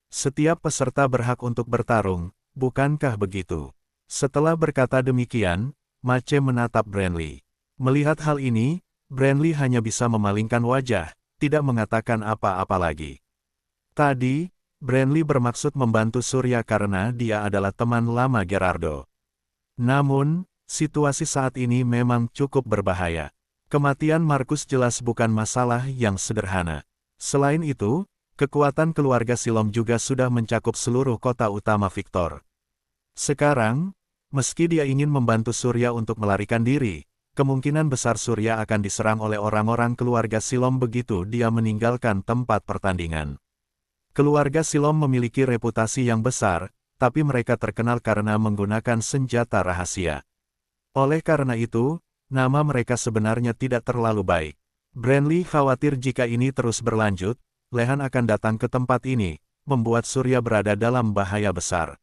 Setiap peserta berhak untuk bertarung, bukankah begitu?" Setelah berkata demikian, Mace menatap Brandly. Melihat hal ini, Brandly hanya bisa memalingkan wajah, tidak mengatakan apa-apa lagi. Tadi, Brandly bermaksud membantu Surya karena dia adalah teman lama Gerardo. Namun, situasi saat ini memang cukup berbahaya. Kematian Markus jelas bukan masalah yang sederhana. Selain itu, kekuatan keluarga Silom juga sudah mencakup seluruh kota utama Victor. Sekarang, meski dia ingin membantu Surya untuk melarikan diri, kemungkinan besar Surya akan diserang oleh orang-orang keluarga Silom begitu dia meninggalkan tempat pertandingan. Keluarga Silom memiliki reputasi yang besar, tapi mereka terkenal karena menggunakan senjata rahasia. Oleh karena itu, nama mereka sebenarnya tidak terlalu baik. Brandly khawatir jika ini terus berlanjut, Lehan akan datang ke tempat ini, membuat Surya berada dalam bahaya besar.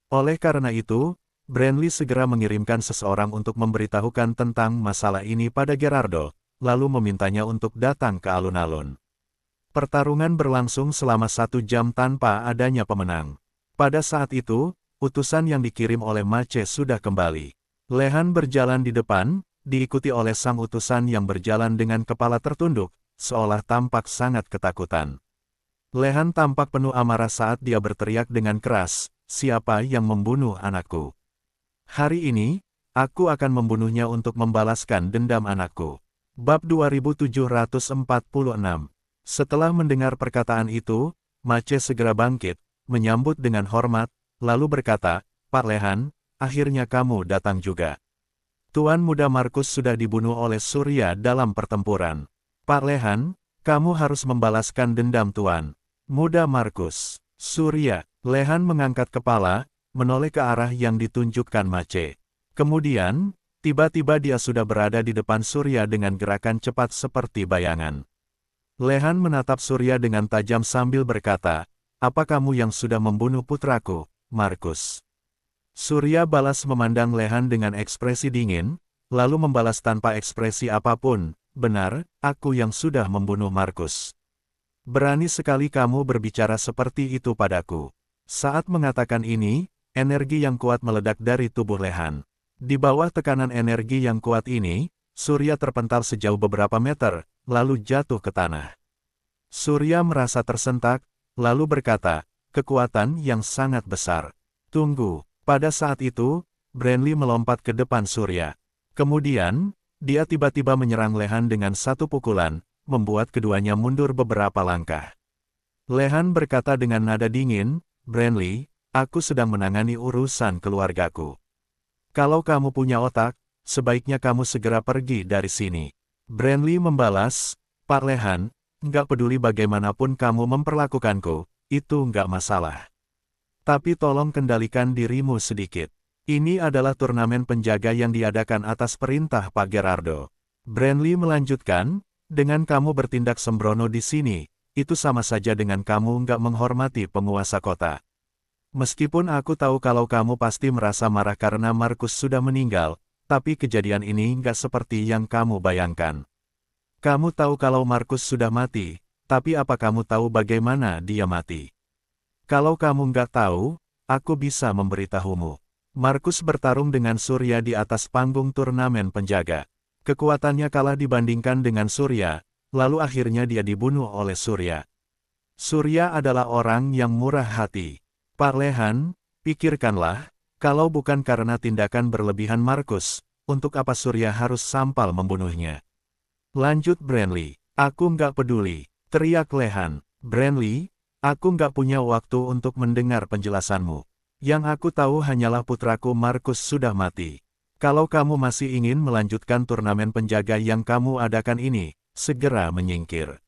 Oleh karena itu, Brandly segera mengirimkan seseorang untuk memberitahukan tentang masalah ini pada Gerardo, lalu memintanya untuk datang ke alun-alun. Pertarungan berlangsung selama 1 jam tanpa adanya pemenang. Pada saat itu, utusan yang dikirim oleh Mace sudah kembali. Lehan berjalan di depan, diikuti oleh sang utusan yang berjalan dengan kepala tertunduk, seolah tampak sangat ketakutan. Lehan tampak penuh amarah saat dia berteriak dengan keras, "Siapa yang membunuh anakku? Hari ini, aku akan membunuhnya untuk membalaskan dendam anakku." Bab 2746. Setelah mendengar perkataan itu, Mace segera bangkit, menyambut dengan hormat, lalu berkata, "Pak Lehan, akhirnya kamu datang juga. Tuan Muda Markus sudah dibunuh oleh Surya dalam pertempuran. Pak Lehan, kamu harus membalaskan dendam Tuan Muda Markus." Surya. Lehan mengangkat kepala, menoleh ke arah yang ditunjukkan Mace. Kemudian, Tiba-tiba dia sudah berada di depan Surya dengan gerakan cepat seperti bayangan. Lehan menatap Surya dengan tajam sambil berkata, "Apa kamu yang sudah membunuh putraku, Markus?" Surya balas memandang Lehan dengan ekspresi dingin, lalu membalas tanpa ekspresi apapun, "Benar, aku yang sudah membunuh Markus. Berani sekali kamu berbicara seperti itu padaku." Saat mengatakan ini, energi yang kuat meledak dari tubuh Lehan. Di bawah tekanan energi yang kuat ini, Surya terpental sejauh beberapa meter, lalu jatuh ke tanah. Surya merasa tersentak, lalu berkata, "Kekuatan yang sangat besar. Tunggu." Pada saat itu, Branly melompat ke depan Surya. Kemudian, dia tiba-tiba menyerang Lehan dengan satu pukulan, membuat keduanya mundur beberapa langkah. Lehan berkata dengan nada dingin, "Branly, aku sedang menangani urusan keluargaku. Kalau kamu punya otak, sebaiknya kamu segera pergi dari sini." Branly membalas, "Pak Lehan, nggak peduli bagaimanapun kamu memperlakukanku, itu nggak masalah. Tapi tolong kendalikan dirimu sedikit. Ini adalah turnamen penjaga yang diadakan atas perintah Pak Gerardo." Branly melanjutkan, "Dengan kamu bertindak sembrono di sini, itu sama saja dengan kamu nggak menghormati penguasa kota. Meskipun aku tahu kalau kamu pasti merasa marah karena Markus sudah meninggal, tapi kejadian ini nggak seperti yang kamu bayangkan. Kamu tahu kalau Markus sudah mati, tapi apa kamu tahu bagaimana dia mati? Kalau kamu nggak tahu, aku bisa memberitahumu. Markus bertarung dengan Surya di atas panggung turnamen penjaga. Kekuatannya kalah dibandingkan dengan Surya, lalu akhirnya dia dibunuh oleh Surya. Surya adalah orang yang murah hati. Pak Lehan, pikirkanlah, kalau bukan karena tindakan berlebihan Markus, untuk apa Surya harus sampal membunuhnya?" Lanjut Branly, "Aku nggak peduli," teriak Lehan. "Branly, aku nggak punya waktu untuk mendengar penjelasanmu. Yang aku tahu hanyalah putraku Markus sudah mati. Kalau kamu masih ingin melanjutkan turnamen penjaga yang kamu adakan ini, segera menyingkir.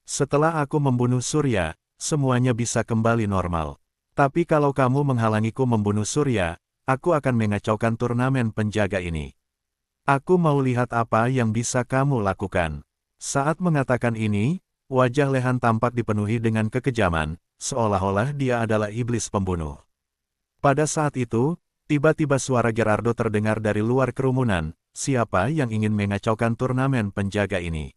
Setelah aku membunuh Surya, semuanya bisa kembali normal. Tapi kalau kamu menghalangiku membunuh Surya, aku akan mengacaukan turnamen penjaga ini. Aku mau lihat apa yang bisa kamu lakukan." Saat mengatakan ini, wajah Lehan tampak dipenuhi dengan kekejaman, seolah-olah dia adalah iblis pembunuh. Pada saat itu, tiba-tiba suara Gerardo terdengar dari luar kerumunan, "Siapa yang ingin mengacaukan turnamen penjaga ini?"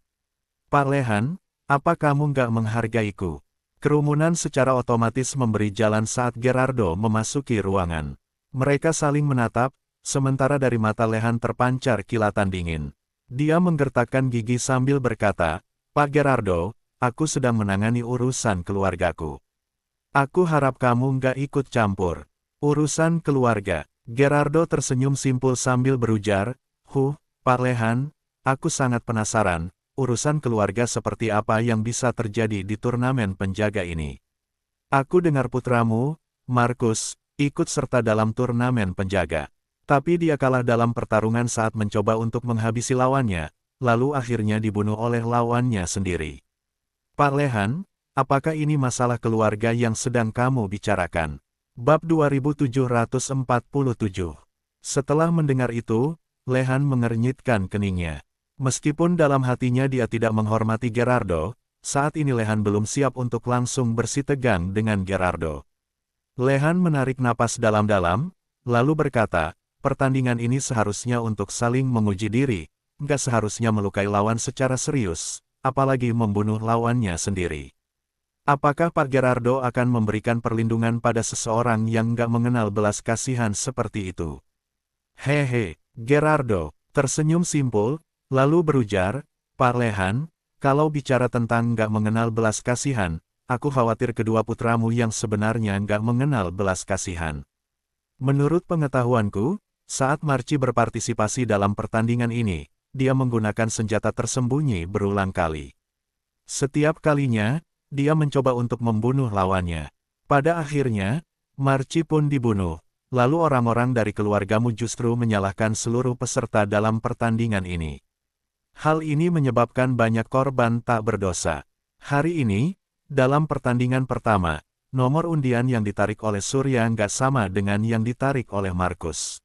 "Pak Lehan, apa kamu nggak menghargaiku?" Kerumunan secara otomatis memberi jalan saat Gerardo memasuki ruangan. Mereka saling menatap, sementara dari mata Lehan terpancar kilatan dingin. Dia menggertakkan gigi sambil berkata, "Pak Gerardo, aku sedang menangani urusan keluargaku. Aku harap kamu nggak ikut campur urusan keluarga." Gerardo tersenyum simpul sambil berujar, Pak Lehan, aku sangat penasaran. Urusan keluarga seperti apa yang bisa terjadi di turnamen penjaga ini. Aku dengar putramu, Markus, ikut serta dalam turnamen penjaga. Tapi dia kalah dalam pertarungan saat mencoba untuk menghabisi lawannya, lalu akhirnya dibunuh oleh lawannya sendiri. Pak Lehan, apakah ini masalah keluarga yang sedang kamu bicarakan? Bab 2747. Setelah mendengar itu, Lehan mengernyitkan keningnya. Meskipun dalam hatinya dia tidak menghormati Gerardo, saat ini Lehan belum siap untuk langsung bersitegang dengan Gerardo. Lehan menarik napas dalam-dalam, lalu berkata, "Pertandingan ini seharusnya untuk saling menguji diri, nggak seharusnya melukai lawan secara serius, apalagi membunuh lawannya sendiri. Apakah Pak Gerardo akan memberikan perlindungan pada seseorang yang nggak mengenal belas kasihan seperti itu?" "Hehe," Gerardo tersenyum simpul, lalu berujar, "Pak Lehan, kalau bicara tentang nggak mengenal belas kasihan, aku khawatir kedua putramu yang sebenarnya nggak mengenal belas kasihan. Menurut pengetahuanku, saat Marci berpartisipasi dalam pertandingan ini, dia menggunakan senjata tersembunyi berulang kali. Setiap kalinya, dia mencoba untuk membunuh lawannya. Pada akhirnya, Marci pun dibunuh, lalu orang-orang dari keluargamu justru menyalahkan seluruh peserta dalam pertandingan ini. Hal ini menyebabkan banyak korban tak berdosa. Hari ini, dalam pertandingan pertama, nomor undian yang ditarik oleh Surya nggak sama dengan yang ditarik oleh Markus.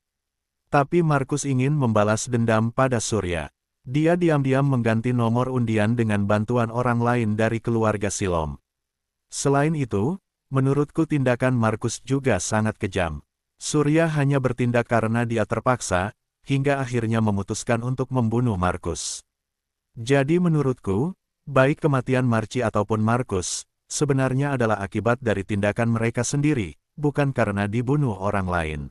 Tapi Markus ingin membalas dendam pada Surya. Dia diam-diam mengganti nomor undian dengan bantuan orang lain dari keluarga Silom. Selain itu, menurutku tindakan Markus juga sangat kejam. Surya hanya bertindak karena dia terpaksa, hingga akhirnya memutuskan untuk membunuh Markus. Jadi menurutku, baik kematian Marci ataupun Markus, sebenarnya adalah akibat dari tindakan mereka sendiri, bukan karena dibunuh orang lain.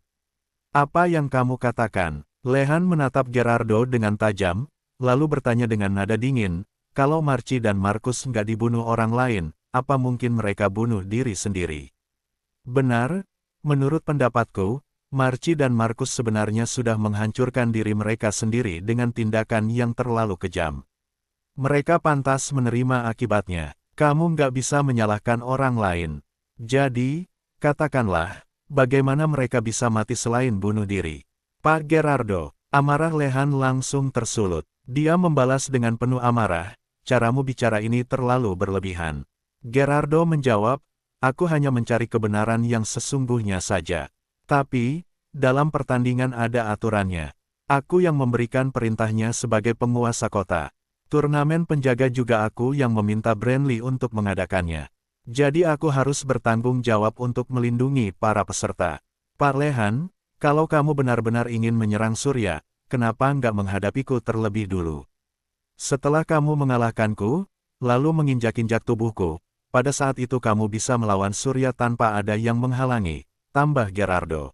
Apa yang kamu katakan? Lehan menatap Gerardo dengan tajam, lalu bertanya dengan nada dingin, kalau Marci dan Markus nggak dibunuh orang lain, apa mungkin mereka bunuh diri sendiri? Benar, menurut pendapatku, Marci dan Markus sebenarnya sudah menghancurkan diri mereka sendiri dengan tindakan yang terlalu kejam. Mereka pantas menerima akibatnya. Kamu nggak bisa menyalahkan orang lain. Jadi, katakanlah, bagaimana mereka bisa mati selain bunuh diri? Pak Gerardo, amarah Lehan langsung tersulut. Dia membalas dengan penuh amarah, caramu bicara ini terlalu berlebihan. Gerardo menjawab, aku hanya mencari kebenaran yang sesungguhnya saja. Tapi, dalam pertandingan ada aturannya. Aku yang memberikan perintahnya sebagai penguasa kota. Turnamen penjaga juga aku yang meminta Brandly untuk mengadakannya. Jadi aku harus bertanggung jawab untuk melindungi para peserta. Pak Lehan, kalau kamu benar-benar ingin menyerang Surya, kenapa nggak menghadapiku terlebih dulu? Setelah kamu mengalahkanku, lalu menginjak-injak tubuhku, pada saat itu kamu bisa melawan Surya tanpa ada yang menghalangi, tambah Gerardo.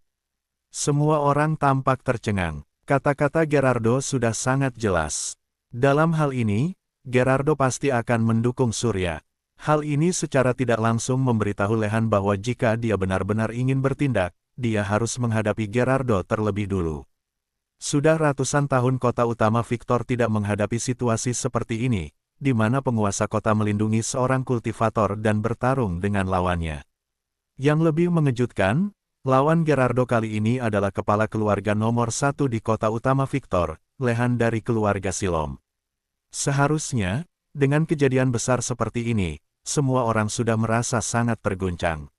Semua orang tampak tercengang. Kata-kata Gerardo sudah sangat jelas. Dalam hal ini, Gerardo pasti akan mendukung Surya. Hal ini secara tidak langsung memberitahu Lehan bahwa jika dia benar-benar ingin bertindak, dia harus menghadapi Gerardo terlebih dulu. Sudah ratusan tahun kota utama Victor tidak menghadapi situasi seperti ini, di mana penguasa kota melindungi seorang kultivator dan bertarung dengan lawannya. Yang lebih mengejutkan, lawan Gerardo kali ini adalah kepala keluarga nomor 1 di kota utama Victor, Lehan dari keluarga Silom. Seharusnya, dengan kejadian besar seperti ini, semua orang sudah merasa sangat terguncang.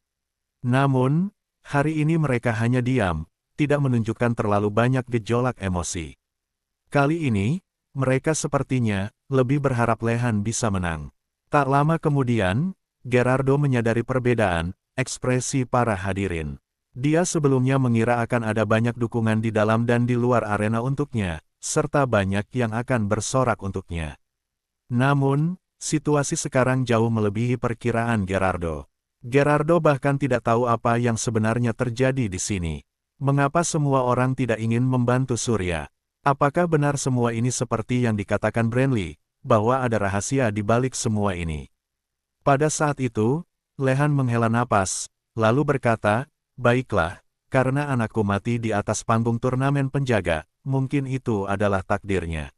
Namun, hari ini mereka hanya diam, tidak menunjukkan terlalu banyak gejolak emosi. Kali ini, mereka sepertinya lebih berharap Lehan bisa menang. Tak lama kemudian, Gerardo menyadari perbedaan ekspresi para hadirin. Dia sebelumnya mengira akan ada banyak dukungan di dalam dan di luar arena untuknya, serta banyak yang akan bersorak untuknya. Namun, situasi sekarang jauh melebihi perkiraan Gerardo. Gerardo bahkan tidak tahu apa yang sebenarnya terjadi di sini. Mengapa semua orang tidak ingin membantu Surya? Apakah benar semua ini seperti yang dikatakan Brandly, bahwa ada rahasia di balik semua ini? Pada saat itu, Lehan menghela napas, lalu berkata, baiklah, karena anakku mati di atas panggung turnamen penjaga, mungkin itu adalah takdirnya.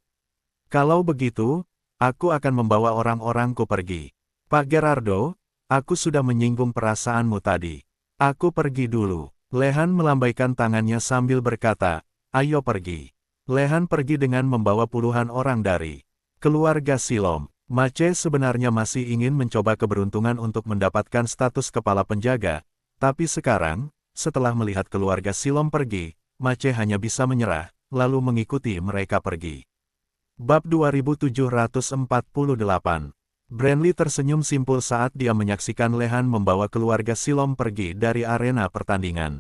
Kalau begitu, aku akan membawa orang-orangku pergi. Pak Gerardo, aku sudah menyinggung perasaanmu tadi. Aku pergi dulu. Lehan melambaikan tangannya sambil berkata, ayo pergi. Lehan pergi dengan membawa puluhan orang dari keluarga Silom. Mace sebenarnya masih ingin mencoba keberuntungan untuk mendapatkan status kepala penjaga, tapi sekarang, setelah melihat keluarga Silom pergi, Mace hanya bisa menyerah, lalu mengikuti mereka pergi. Bab 2748. Brandly tersenyum simpul saat dia menyaksikan Lehan membawa keluarga Silom pergi dari arena pertandingan.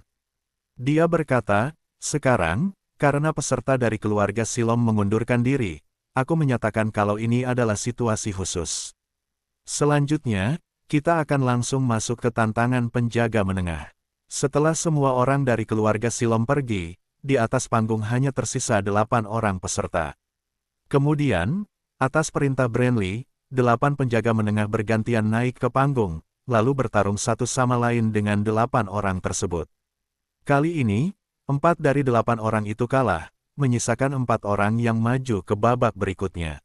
Dia berkata, sekarang, karena peserta dari keluarga Silom mengundurkan diri, aku menyatakan kalau ini adalah situasi khusus. Selanjutnya, kita akan langsung masuk ke tantangan penjaga menengah. Setelah semua orang dari keluarga Silom pergi, di atas panggung hanya tersisa 8 orang peserta. Kemudian, atas perintah Brandly, 8 penjaga menengah bergantian naik ke panggung, lalu bertarung satu sama lain dengan 8 orang tersebut. Kali ini, 4 dari 8 orang itu kalah, menyisakan 4 orang yang maju ke babak berikutnya.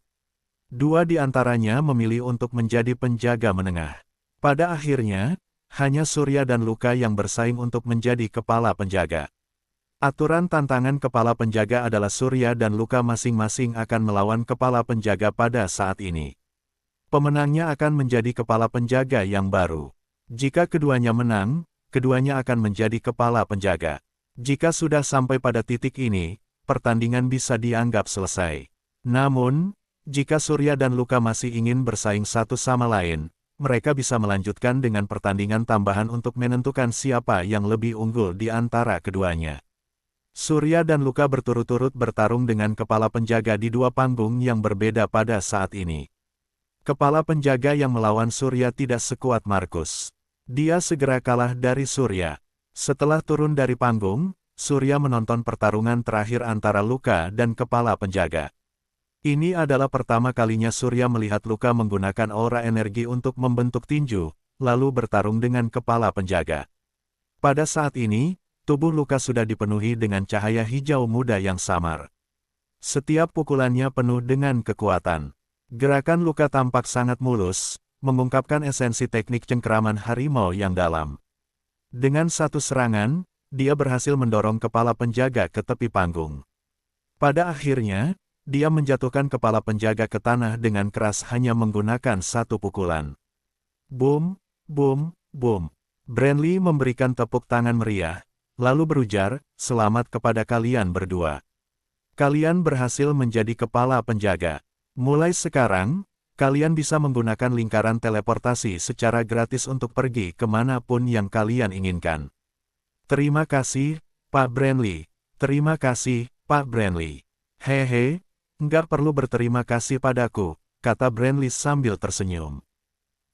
2 di antaranya memilih untuk menjadi penjaga menengah. Pada akhirnya, hanya Surya dan Luka yang bersaing untuk menjadi kepala penjaga. Aturan tantangan kepala penjaga adalah Surya dan Luka masing-masing akan melawan kepala penjaga pada saat ini. Pemenangnya akan menjadi kepala penjaga yang baru. Jika keduanya menang, keduanya akan menjadi kepala penjaga. Jika sudah sampai pada titik ini, pertandingan bisa dianggap selesai. Namun, jika Surya dan Luka masih ingin bersaing satu sama lain, mereka bisa melanjutkan dengan pertandingan tambahan untuk menentukan siapa yang lebih unggul di antara keduanya. Surya dan Luka berturut-turut bertarung dengan kepala penjaga di dua panggung yang berbeda pada saat ini. Kepala penjaga yang melawan Surya tidak sekuat Markus. Dia segera kalah dari Surya. Setelah turun dari panggung, Surya menonton pertarungan terakhir antara Luka dan kepala penjaga. Ini adalah pertama kalinya Surya melihat Luka menggunakan aura energi untuk membentuk tinju, lalu bertarung dengan kepala penjaga. Pada saat ini, tubuh Luka sudah dipenuhi dengan cahaya hijau muda yang samar. Setiap pukulannya penuh dengan kekuatan. Gerakan Luka tampak sangat mulus, mengungkapkan esensi teknik cengkeraman harimau yang dalam. Dengan satu serangan, dia berhasil mendorong kepala penjaga ke tepi panggung. Pada akhirnya, dia menjatuhkan kepala penjaga ke tanah dengan keras hanya menggunakan satu pukulan. Boom, boom, boom. Brandly memberikan tepuk tangan meriah, lalu berujar, "Selamat kepada kalian berdua. Kalian berhasil menjadi kepala penjaga. Mulai sekarang, kalian bisa menggunakan lingkaran teleportasi secara gratis untuk pergi kemanapun yang kalian inginkan." "Terima kasih, Pak Brandly. Terima kasih, Pak Brandly." "Hehe, nggak perlu berterima kasih padaku," kata Brandly sambil tersenyum.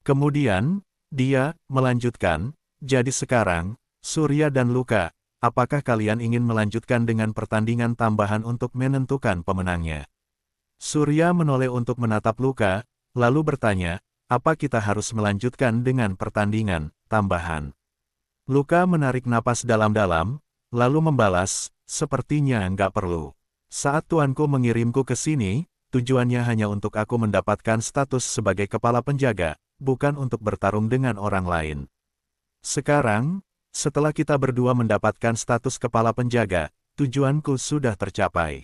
Kemudian, dia melanjutkan, "Jadi sekarang, Surya dan Luka, apakah kalian ingin melanjutkan dengan pertandingan tambahan untuk menentukan pemenangnya?" Surya menoleh untuk menatap Luka, lalu bertanya, "Apa kita harus melanjutkan dengan pertandingan tambahan?" Luka menarik napas dalam-dalam, lalu membalas, "Sepertinya nggak perlu. Saat tuanku mengirimku ke sini, tujuannya hanya untuk aku mendapatkan status sebagai kepala penjaga, bukan untuk bertarung dengan orang lain. Sekarang, setelah kita berdua mendapatkan status kepala penjaga, tujuanku sudah tercapai."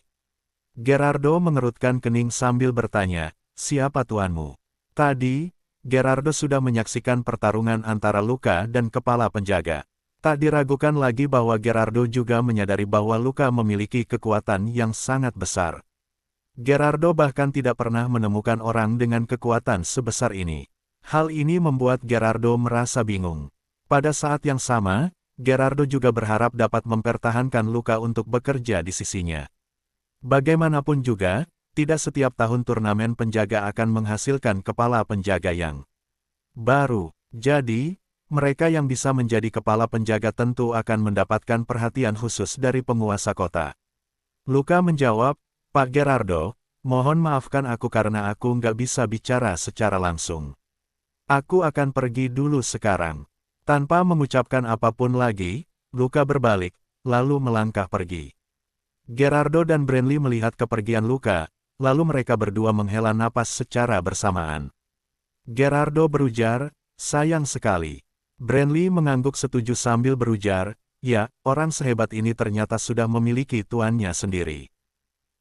Gerardo mengerutkan kening sambil bertanya, "Siapa tuanmu?" Tadi, Gerardo sudah menyaksikan pertarungan antara Luka dan kepala penjaga. Tak diragukan lagi bahwa Gerardo juga menyadari bahwa Luka memiliki kekuatan yang sangat besar. Gerardo bahkan tidak pernah menemukan orang dengan kekuatan sebesar ini. Hal ini membuat Gerardo merasa bingung. Pada saat yang sama, Gerardo juga berharap dapat mempertahankan Luka untuk bekerja di sisinya. Bagaimanapun juga, tidak setiap tahun turnamen penjaga akan menghasilkan kepala penjaga yang baru. Jadi, mereka yang bisa menjadi kepala penjaga tentu akan mendapatkan perhatian khusus dari penguasa kota. Luka menjawab, "Pak Gerardo, mohon maafkan aku karena aku nggak bisa bicara secara langsung. Aku akan pergi dulu sekarang." Tanpa mengucapkan apapun lagi, Luka berbalik, lalu melangkah pergi. Gerardo dan Brandly melihat kepergian Luka, lalu mereka berdua menghela napas secara bersamaan. Gerardo berujar, "Sayang sekali." Brandly mengangguk setuju sambil berujar, "Ya, orang sehebat ini ternyata sudah memiliki tuannya sendiri.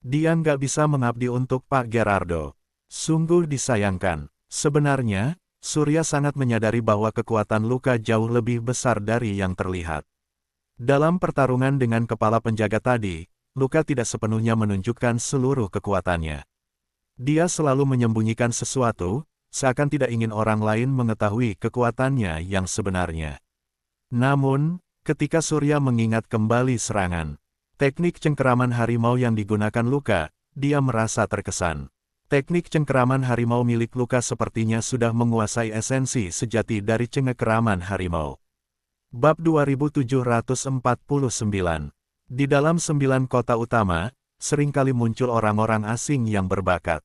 Dia nggak bisa mengabdi untuk Pak Gerardo. Sungguh disayangkan." Sebenarnya, Surya sangat menyadari bahwa kekuatan Luka jauh lebih besar dari yang terlihat. Dalam pertarungan dengan kepala penjaga tadi, Luka tidak sepenuhnya menunjukkan seluruh kekuatannya. Dia selalu menyembunyikan sesuatu, seakan tidak ingin orang lain mengetahui kekuatannya yang sebenarnya. Namun, ketika Surya mengingat kembali serangan, teknik cengkeraman harimau yang digunakan Luka, dia merasa terkesan. Teknik cengkeraman harimau milik Luka sepertinya sudah menguasai esensi sejati dari cengkeraman harimau. Bab 2749. Di dalam 9 kota utama, seringkali muncul orang-orang asing yang berbakat.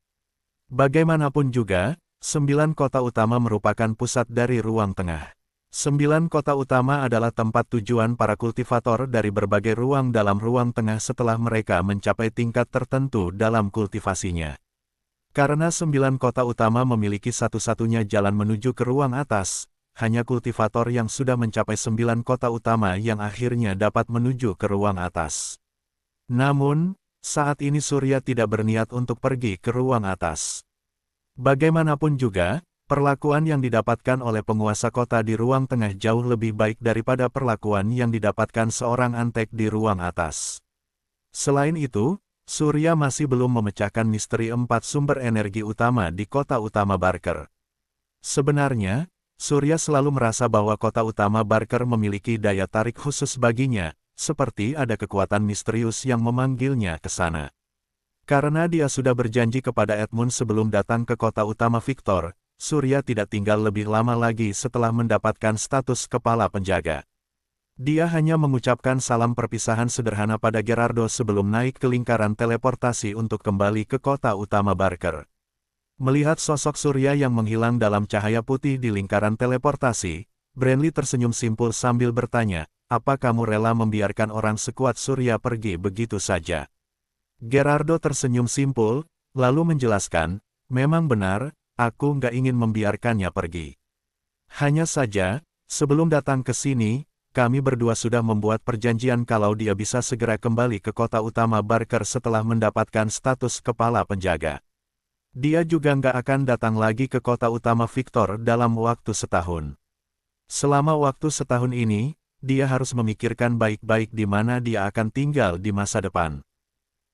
Bagaimanapun juga, 9 kota utama merupakan pusat dari ruang tengah. 9 kota utama adalah tempat tujuan para kultivator dari berbagai ruang dalam ruang tengah setelah mereka mencapai tingkat tertentu dalam kultivasinya. Karena 9 kota utama memiliki satu-satunya jalan menuju ke ruang atas, hanya kultivator yang sudah mencapai 9 kota utama yang akhirnya dapat menuju ke ruang atas. Namun, saat ini Surya tidak berniat untuk pergi ke ruang atas. Bagaimanapun juga, Perlakuan yang didapatkan oleh penguasa kota di ruang tengah jauh lebih baik daripada perlakuan yang didapatkan seorang antek di ruang atas. Selain itu, Surya masih belum memecahkan misteri 4 sumber energi utama di kota utama Barker. Sebenarnya, Surya selalu merasa bahwa kota utama Barker memiliki daya tarik khusus baginya, seperti ada kekuatan misterius yang memanggilnya ke sana. Karena dia sudah berjanji kepada Edmund sebelum datang ke kota utama Victor, Surya tidak tinggal lebih lama lagi setelah mendapatkan status kepala penjaga. Dia hanya mengucapkan salam perpisahan sederhana pada Gerardo sebelum naik ke lingkaran teleportasi untuk kembali ke kota utama Barker. Melihat sosok Surya yang menghilang dalam cahaya putih di lingkaran teleportasi, Branly tersenyum simpul sambil bertanya, "Apa kamu rela membiarkan orang sekuat Surya pergi begitu saja?" Gerardo tersenyum simpul, lalu menjelaskan, "Memang benar, aku nggak ingin membiarkannya pergi. Hanya saja, sebelum datang ke sini, kami berdua sudah membuat perjanjian kalau dia bisa segera kembali ke kota utama Barker setelah mendapatkan status kepala penjaga. Dia juga nggak akan datang lagi ke kota utama Victor dalam waktu setahun. Selama waktu setahun ini, dia harus memikirkan baik-baik di mana dia akan tinggal di masa depan.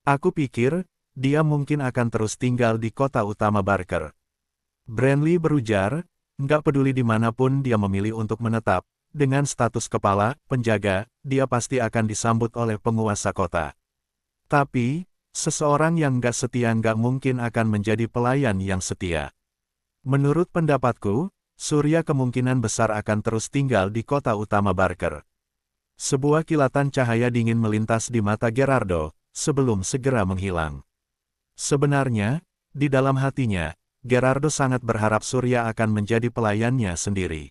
Aku pikir, dia mungkin akan terus tinggal di kota utama Barker." Branly berujar, "Nggak peduli dimanapun dia memilih untuk menetap, dengan status kepala penjaga, dia pasti akan disambut oleh penguasa kota. Tapi, seseorang yang nggak setia nggak mungkin akan menjadi pelayan yang setia. Menurut pendapatku, Surya kemungkinan besar akan terus tinggal di kota utama Barker." Sebuah kilatan cahaya dingin melintas di mata Gerardo, sebelum segera menghilang. Sebenarnya, di dalam hatinya, Gerardo sangat berharap Surya akan menjadi pelayannya sendiri.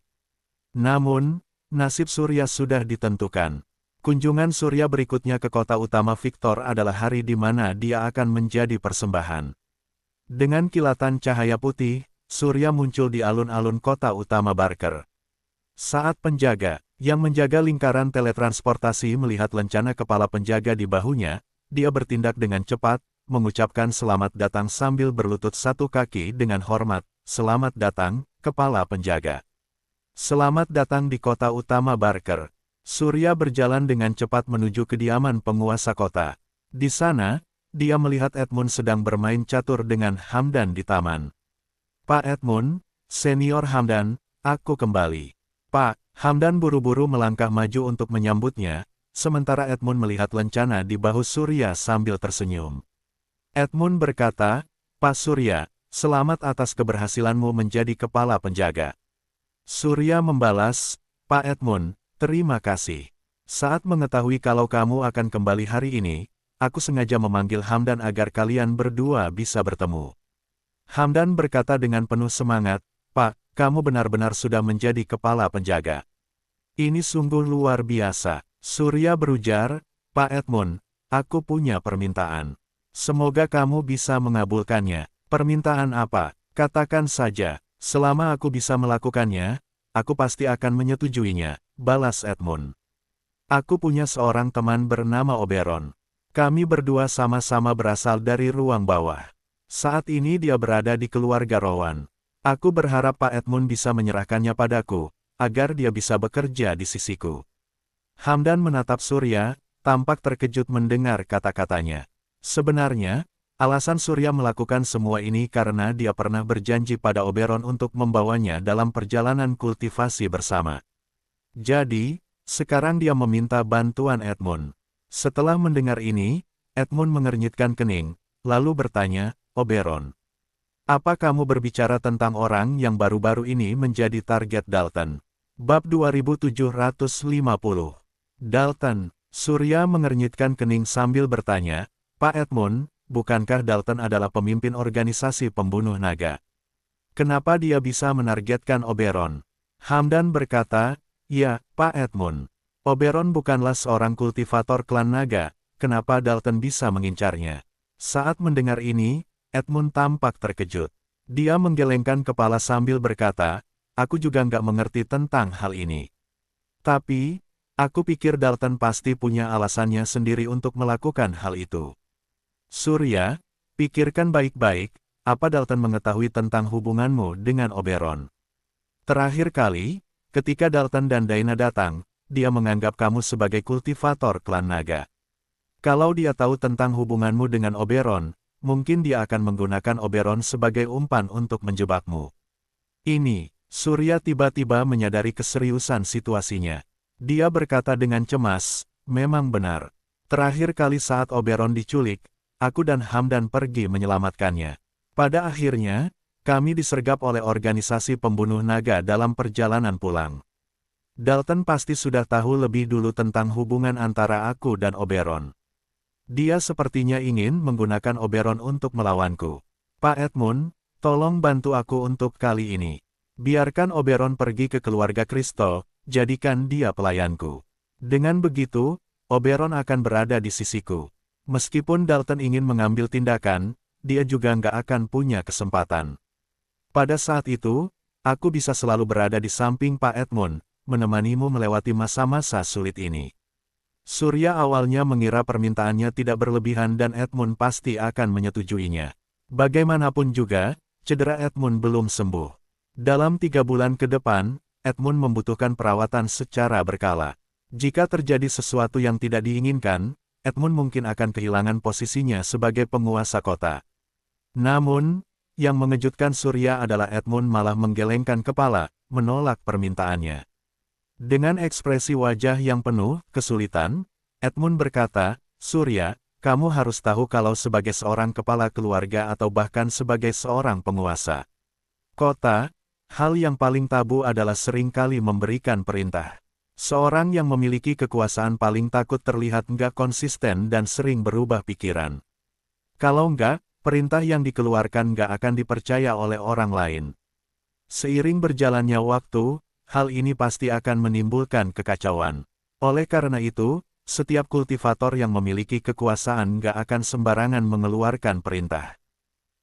Namun, nasib Surya sudah ditentukan. Kunjungan Surya berikutnya ke kota utama Victor adalah hari di mana dia akan menjadi persembahan. Dengan kilatan cahaya putih, Surya muncul di alun-alun kota utama Barker. Saat penjaga, yang menjaga lingkaran teletransportasi melihat lencana kepala penjaga di bahunya, dia bertindak dengan cepat, mengucapkan selamat datang sambil berlutut satu kaki dengan hormat, "Selamat datang, kepala penjaga. Selamat datang di kota utama Barker." Surya berjalan dengan cepat menuju kediaman penguasa kota. Di sana, dia melihat Edmund sedang bermain catur dengan Hamdan di taman. "Pak Edmund, Senior Hamdan, aku kembali." "Pak." Hamdan buru-buru melangkah maju untuk menyambutnya, sementara Edmund melihat lencana di bahu Surya sambil tersenyum. Edmund berkata, "Pak Surya, selamat atas keberhasilanmu menjadi kepala penjaga." Surya membalas, "Pak Edmund, terima kasih. Saat mengetahui kalau kamu akan kembali hari ini, aku sengaja memanggil Hamdan agar kalian berdua bisa bertemu." Hamdan berkata dengan penuh semangat, "Pak, kamu benar-benar sudah menjadi kepala penjaga. Ini sungguh luar biasa." Surya berujar, "Pak Edmund, aku punya permintaan. Semoga kamu bisa mengabulkannya." "Permintaan apa? Katakan saja, selama aku bisa melakukannya, aku pasti akan menyetujuinya," balas Edmund. "Aku punya seorang teman bernama Oberon. Kami berdua sama-sama berasal dari ruang bawah. Saat ini dia berada di keluarga Rowan. Aku berharap Pak Edmund bisa menyerahkannya padaku, agar dia bisa bekerja di sisiku." Hamdan menatap Surya, tampak terkejut mendengar kata-katanya. Sebenarnya, alasan Surya melakukan semua ini karena dia pernah berjanji pada Oberon untuk membawanya dalam perjalanan kultivasi bersama. Jadi, sekarang dia meminta bantuan Edmund. Setelah mendengar ini, Edmund mengernyitkan kening, lalu bertanya, "Oberon, apa kamu berbicara tentang orang yang baru-baru ini menjadi target Dalton?" Bab 2750. Dalton. Surya mengernyitkan kening sambil bertanya, "Pak Edmund, bukankah Dalton adalah pemimpin organisasi pembunuh naga? Kenapa dia bisa menargetkan Oberon?" Hamdan berkata, "Ya, Pak Edmund. Oberon bukanlah seorang kultivator klan naga, kenapa Dalton bisa mengincarnya?" Saat mendengar ini, Edmund tampak terkejut. Dia menggelengkan kepala sambil berkata, "Aku juga nggak mengerti tentang hal ini. Tapi, aku pikir Dalton pasti punya alasannya sendiri untuk melakukan hal itu." "Surya, pikirkan baik-baik, apa Dalton mengetahui tentang hubunganmu dengan Oberon? Terakhir kali, ketika Dalton dan Daina datang, dia menganggap kamu sebagai kultivator klan naga. Kalau dia tahu tentang hubunganmu dengan Oberon, mungkin dia akan menggunakan Oberon sebagai umpan untuk menjebakmu. Ini, Surya tiba-tiba menyadari keseriusan situasinya. Dia berkata dengan cemas, memang benar. Terakhir kali saat Oberon diculik, aku dan Hamdan pergi menyelamatkannya. Pada akhirnya, kami disergap oleh organisasi pembunuh naga dalam perjalanan pulang. Dalton pasti sudah tahu lebih dulu tentang hubungan antara aku dan Oberon. Dia sepertinya ingin menggunakan Oberon untuk melawanku. Pak Edmund, tolong bantu aku untuk kali ini. Biarkan Oberon pergi ke keluarga Crystal, jadikan dia pelayanku. Dengan begitu, Oberon akan berada di sisiku. Meskipun Dalton ingin mengambil tindakan, dia juga nggak akan punya kesempatan. Pada saat itu, aku bisa selalu berada di samping Pak Edmund, menemanimu melewati masa-masa sulit ini. Surya awalnya mengira permintaannya tidak berlebihan dan Edmund pasti akan menyetujuinya. Bagaimanapun juga, cedera Edmund belum sembuh. Dalam 3 bulan ke depan, Edmund membutuhkan perawatan secara berkala. Jika terjadi sesuatu yang tidak diinginkan, Edmund mungkin akan kehilangan posisinya sebagai penguasa kota. Namun, yang mengejutkan Surya adalah Edmund malah menggelengkan kepala, menolak permintaannya. Dengan ekspresi wajah yang penuh kesulitan, Edmund berkata, Surya, kamu harus tahu kalau sebagai seorang kepala keluarga atau bahkan sebagai seorang penguasa kota, hal yang paling tabu adalah seringkali memberikan perintah. Seorang yang memiliki kekuasaan paling takut terlihat nggak konsisten dan sering berubah pikiran. Kalau nggak, perintah yang dikeluarkan nggak akan dipercaya oleh orang lain. Seiring berjalannya waktu, hal ini pasti akan menimbulkan kekacauan. Oleh karena itu, setiap kultivator yang memiliki kekuasaan nggak akan sembarangan mengeluarkan perintah.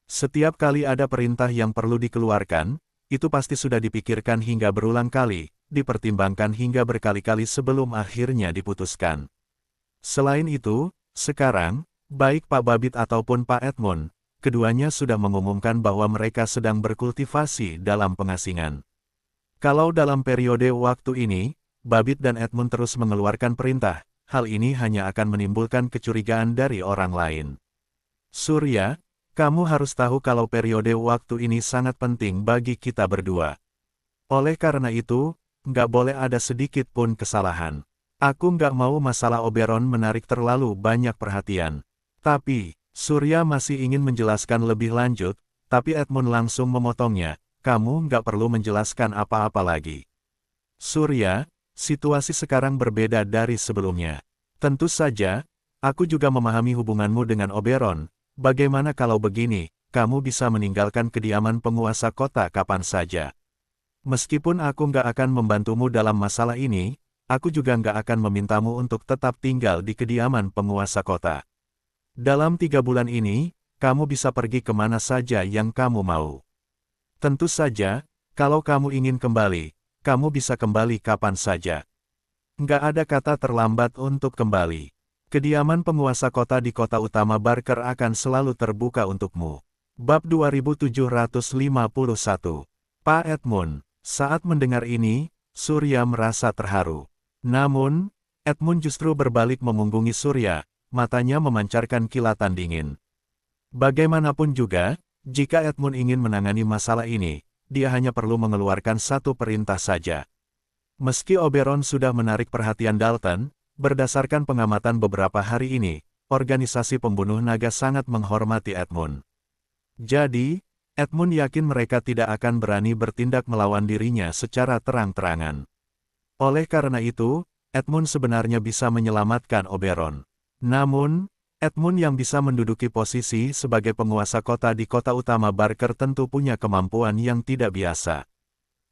Setiap kali ada perintah yang perlu dikeluarkan, itu pasti sudah dipikirkan hingga berulang kali, dipertimbangkan hingga berkali-kali sebelum akhirnya diputuskan. Selain itu, sekarang, baik Pak Babit ataupun Pak Edmund, keduanya sudah mengumumkan bahwa mereka sedang berkultivasi dalam pengasingan. Kalau dalam periode waktu ini, Babit dan Edmund terus mengeluarkan perintah, hal ini hanya akan menimbulkan kecurigaan dari orang lain. Surya, kamu harus tahu kalau periode waktu ini sangat penting bagi kita berdua. Oleh karena itu, nggak boleh ada sedikit pun kesalahan. Aku nggak mau masalah Oberon menarik terlalu banyak perhatian. Tapi, Surya masih ingin menjelaskan lebih lanjut, tapi Edmund langsung memotongnya. Kamu nggak perlu menjelaskan apa-apa lagi. Surya, situasi sekarang berbeda dari sebelumnya. Tentu saja, aku juga memahami hubunganmu dengan Oberon. Bagaimana kalau begini, kamu bisa meninggalkan kediaman penguasa kota kapan saja. Meskipun aku nggak akan membantumu dalam masalah ini, aku juga nggak akan memintamu untuk tetap tinggal di kediaman penguasa kota. Dalam 3 bulan ini, kamu bisa pergi kemana saja yang kamu mau. Tentu saja, kalau kamu ingin kembali, kamu bisa kembali kapan saja. Nggak ada kata terlambat untuk kembali. Kediaman penguasa kota di kota utama Barker akan selalu terbuka untukmu. Bab 2751. Pak Edmund, saat mendengar ini, Surya merasa terharu. Namun, Edmund justru berbalik memunggungi Surya, matanya memancarkan kilatan dingin. Bagaimanapun juga, jika Edmund ingin menangani masalah ini, dia hanya perlu mengeluarkan satu perintah saja. Meski Oberon sudah menarik perhatian Dalton, berdasarkan pengamatan beberapa hari ini, organisasi pembunuh naga sangat menghormati Edmund. Jadi, Edmund yakin mereka tidak akan berani bertindak melawan dirinya secara terang-terangan. Oleh karena itu, Edmund sebenarnya bisa menyelamatkan Oberon. Namun, Edmund yang bisa menduduki posisi sebagai penguasa kota di kota utama Barker tentu punya kemampuan yang tidak biasa.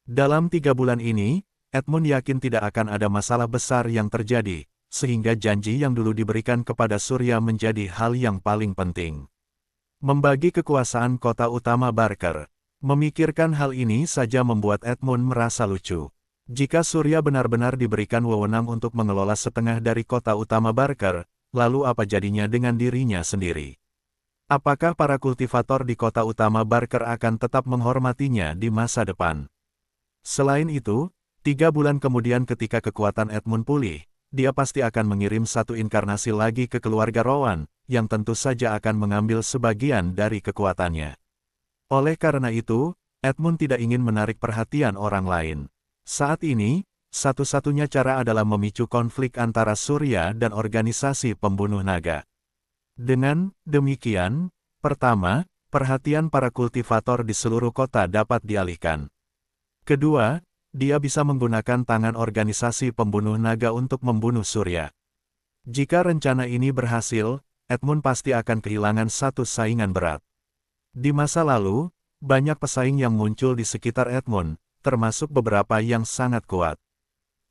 Dalam 3 bulan ini, Edmund yakin tidak akan ada masalah besar yang terjadi, sehingga janji yang dulu diberikan kepada Surya menjadi hal yang paling penting. Membagi kekuasaan kota utama Barker. Memikirkan hal ini saja membuat Edmund merasa lucu. Jika Surya benar-benar diberikan wewenang untuk mengelola setengah dari kota utama Barker, lalu apa jadinya dengan dirinya sendiri? Apakah para kultivator di kota utama Barker akan tetap menghormatinya di masa depan? Selain itu, 3 bulan kemudian ketika kekuatan Edmund pulih, dia pasti akan mengirim satu inkarnasi lagi ke keluarga Rowan, yang tentu saja akan mengambil sebagian dari kekuatannya. Oleh karena itu, Edmund tidak ingin menarik perhatian orang lain. Saat ini, satu-satunya cara adalah memicu konflik antara Surya dan organisasi pembunuh naga. Dengan demikian, pertama, perhatian para kultivator di seluruh kota dapat dialihkan. Kedua, dia bisa menggunakan tangan organisasi pembunuh naga untuk membunuh Surya. Jika rencana ini berhasil, Edmund pasti akan kehilangan satu saingan berat. Di masa lalu, banyak pesaing yang muncul di sekitar Edmund, termasuk beberapa yang sangat kuat.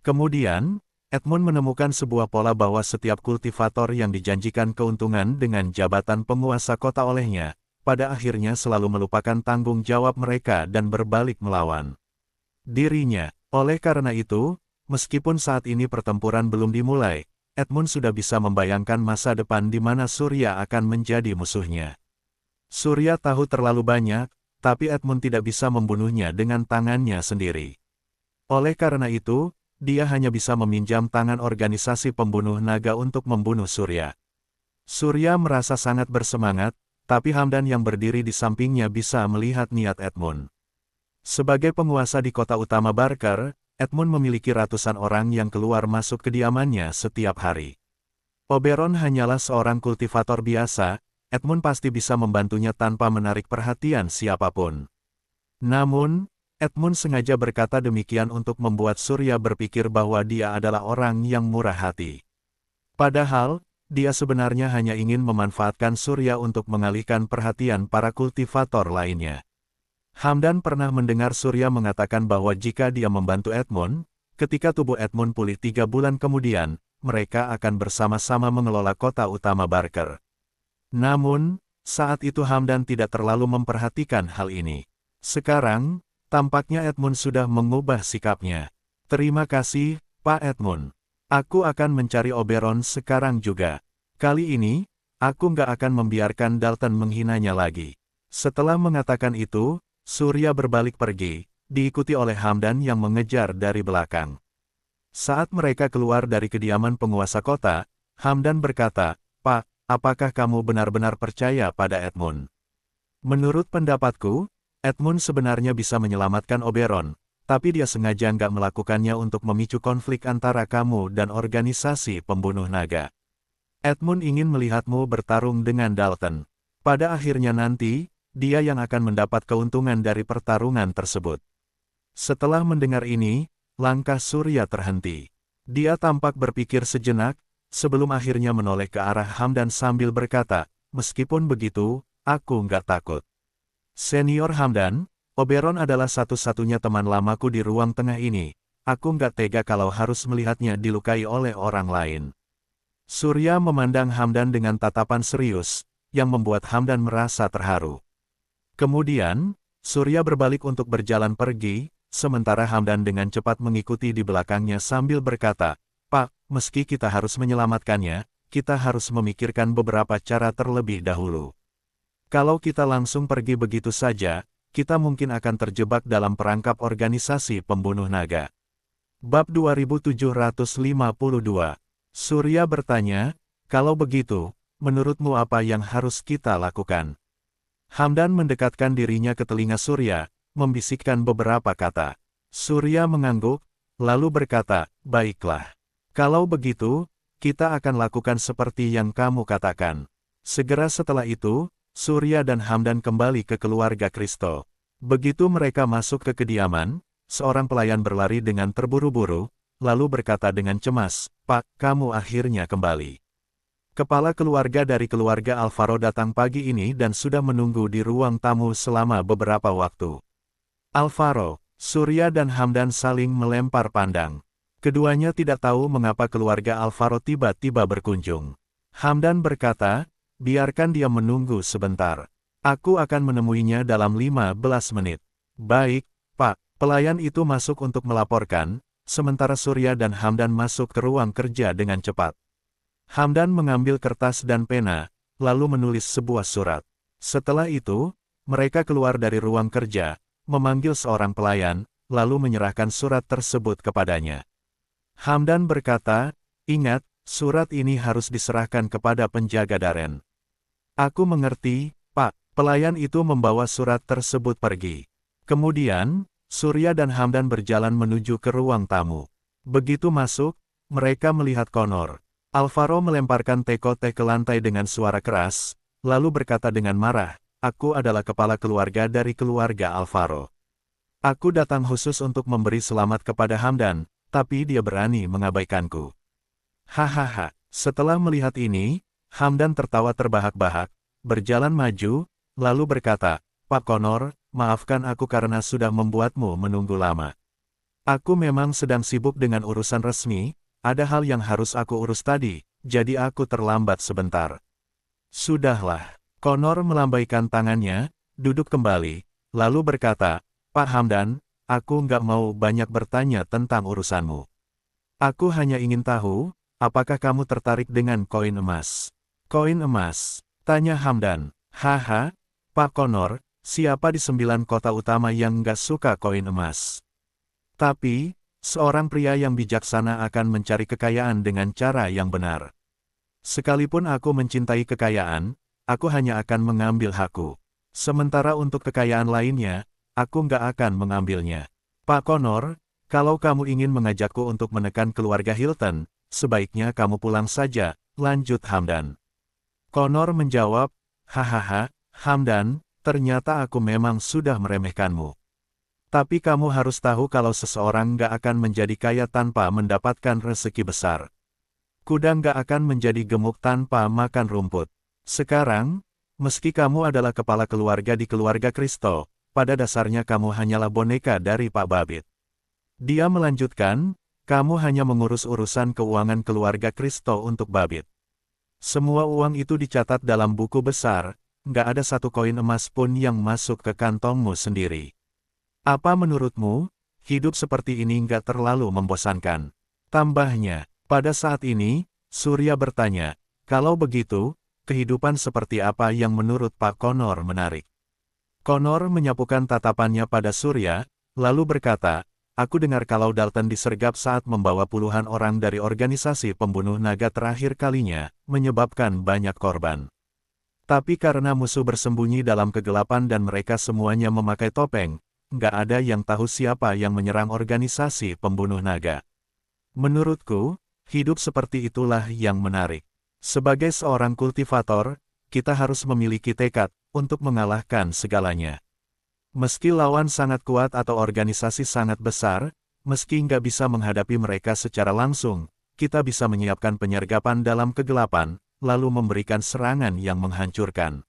Kemudian, Edmund menemukan sebuah pola bahwa setiap kultivator yang dijanjikan keuntungan dengan jabatan penguasa kota olehnya, pada akhirnya selalu melupakan tanggung jawab mereka dan berbalik melawan dirinya. Oleh karena itu, meskipun saat ini pertempuran belum dimulai, Edmund sudah bisa membayangkan masa depan di mana Surya akan menjadi musuhnya. Surya tahu terlalu banyak, tapi Edmund tidak bisa membunuhnya dengan tangannya sendiri. Oleh karena itu, dia hanya bisa meminjam tangan organisasi pembunuh naga untuk membunuh Surya. Surya merasa sangat bersemangat, tapi Hamdan yang berdiri di sampingnya bisa melihat niat Edmund. Sebagai penguasa di kota utama Barker, Edmund memiliki ratusan orang yang keluar masuk kediamannya setiap hari. Oberon hanyalah seorang kultivator biasa, Edmund pasti bisa membantunya tanpa menarik perhatian siapapun. Namun, Edmund sengaja berkata demikian untuk membuat Surya berpikir bahwa dia adalah orang yang murah hati. Padahal, dia sebenarnya hanya ingin memanfaatkan Surya untuk mengalihkan perhatian para kultivator lainnya. Hamdan pernah mendengar Surya mengatakan bahwa jika dia membantu Edmund, ketika tubuh Edmund pulih 3 bulan kemudian, mereka akan bersama-sama mengelola kota utama Barker. Namun, saat itu Hamdan tidak terlalu memperhatikan hal ini. Sekarang, tampaknya Edmund sudah mengubah sikapnya. Terima kasih, Pak Edmund. Aku akan mencari Oberon sekarang juga. Kali ini, aku nggak akan membiarkan Dalton menghinanya lagi. Setelah mengatakan itu, Surya berbalik pergi, diikuti oleh Hamdan yang mengejar dari belakang. Saat mereka keluar dari kediaman penguasa kota, Hamdan berkata, "Pak, apakah kamu benar-benar percaya pada Edmund? Menurut pendapatku, Edmund sebenarnya bisa menyelamatkan Oberon, tapi dia sengaja nggak melakukannya untuk memicu konflik antara kamu dan organisasi pembunuh naga. Edmund ingin melihatmu bertarung dengan Dalton. Pada akhirnya nanti, dia yang akan mendapat keuntungan dari pertarungan tersebut." Setelah mendengar ini, langkah Surya terhenti. Dia tampak berpikir sejenak, sebelum akhirnya menoleh ke arah Hamdan sambil berkata, "Meskipun begitu, aku nggak takut. Senior Hamdan, Oberon adalah satu-satunya teman lamaku di ruang tengah ini. Aku nggak tega kalau harus melihatnya dilukai oleh orang lain." Surya memandang Hamdan dengan tatapan serius, yang membuat Hamdan merasa terharu. Kemudian, Surya berbalik untuk berjalan pergi, sementara Hamdan dengan cepat mengikuti di belakangnya sambil berkata, "Pak, meski kita harus menyelamatkannya, kita harus memikirkan beberapa cara terlebih dahulu. Kalau kita langsung pergi begitu saja, kita mungkin akan terjebak dalam perangkap organisasi pembunuh naga." Bab 2752. Surya bertanya, "Kalau begitu, menurutmu apa yang harus kita lakukan?" Hamdan mendekatkan dirinya ke telinga Surya, membisikkan beberapa kata. Surya mengangguk, lalu berkata, "Baiklah. Kalau begitu, kita akan lakukan seperti yang kamu katakan." Segera setelah itu, Surya dan Hamdan kembali ke keluarga Kristo. Begitu mereka masuk ke kediaman, seorang pelayan berlari dengan terburu-buru, lalu berkata dengan cemas, "Pak, kamu akhirnya kembali." Kepala keluarga dari keluarga Alvaro datang pagi ini dan sudah menunggu di ruang tamu selama beberapa waktu. Alvaro, Surya dan Hamdan saling melempar pandang. Keduanya tidak tahu mengapa keluarga Alvaro tiba-tiba berkunjung. Hamdan berkata, "Biarkan dia menunggu sebentar. Aku akan menemuinya dalam 15 menit. "Baik, Pak." Pelayan itu masuk untuk melaporkan, sementara Surya dan Hamdan masuk ke ruang kerja dengan cepat. Hamdan mengambil kertas dan pena, lalu menulis sebuah surat. Setelah itu, mereka keluar dari ruang kerja, memanggil seorang pelayan, lalu menyerahkan surat tersebut kepadanya. Hamdan berkata, "Ingat, surat ini harus diserahkan kepada penjaga Daren." "Aku mengerti, Pak." Pelayan itu membawa surat tersebut pergi. Kemudian, Surya dan Hamdan berjalan menuju ke ruang tamu. Begitu masuk, mereka melihat Connor. Alvaro melemparkan teko-teh ke lantai dengan suara keras, lalu berkata dengan marah, "Aku adalah kepala keluarga dari keluarga Alvaro. Aku datang khusus untuk memberi selamat kepada Hamdan, tapi dia berani mengabaikanku." Hahaha. Setelah melihat ini, Hamdan tertawa terbahak-bahak, berjalan maju, lalu berkata, "Pak Connor, maafkan aku karena sudah membuatmu menunggu lama. Aku memang sedang sibuk dengan urusan resmi, ada hal yang harus aku urus tadi, jadi aku terlambat sebentar." "Sudahlah." Connor melambaikan tangannya, duduk kembali, lalu berkata, "Pak Hamdan, aku nggak mau banyak bertanya tentang urusanmu. Aku hanya ingin tahu, apakah kamu tertarik dengan koin emas?" "Koin emas?" tanya Hamdan. "Haha, Pak Connor, siapa di 9 kota utama yang nggak suka koin emas? Tapi, seorang pria yang bijaksana akan mencari kekayaan dengan cara yang benar. Sekalipun aku mencintai kekayaan, aku hanya akan mengambil hakku. Sementara untuk kekayaan lainnya, aku nggak akan mengambilnya. Pak Connor, kalau kamu ingin mengajakku untuk menekan keluarga Hilton, sebaiknya kamu pulang saja," lanjut Hamdan. Connor menjawab, "Hahaha, Hamdan, ternyata aku memang sudah meremehkanmu. Tapi kamu harus tahu kalau seseorang nggak akan menjadi kaya tanpa mendapatkan rezeki besar. Kuda nggak akan menjadi gemuk tanpa makan rumput. Sekarang, meski kamu adalah kepala keluarga di keluarga Kristo, pada dasarnya kamu hanyalah boneka dari Pak Babit." Dia melanjutkan, "Kamu hanya mengurus urusan keuangan keluarga Kristo untuk Babit. Semua uang itu dicatat dalam buku besar, nggak ada satu koin emas pun yang masuk ke kantongmu sendiri. Apa menurutmu, hidup seperti ini nggak terlalu membosankan?" Tambahnya, pada saat ini, Surya bertanya, "Kalau begitu, kehidupan seperti apa yang menurut Pak Connor menarik?" Connor menyapukan tatapannya pada Surya, lalu berkata, "Aku dengar kalau Dalton disergap saat membawa puluhan orang dari organisasi pembunuh naga terakhir kalinya, menyebabkan banyak korban. Tapi karena musuh bersembunyi dalam kegelapan dan mereka semuanya memakai topeng, nggak ada yang tahu siapa yang menyerang organisasi pembunuh naga. Menurutku, hidup seperti itulah yang menarik. Sebagai seorang kultivator, kita harus memiliki tekad untuk mengalahkan segalanya. Meski lawan sangat kuat atau organisasi sangat besar, meski nggak bisa menghadapi mereka secara langsung, kita bisa menyiapkan penyergapan dalam kegelapan, lalu memberikan serangan yang menghancurkan."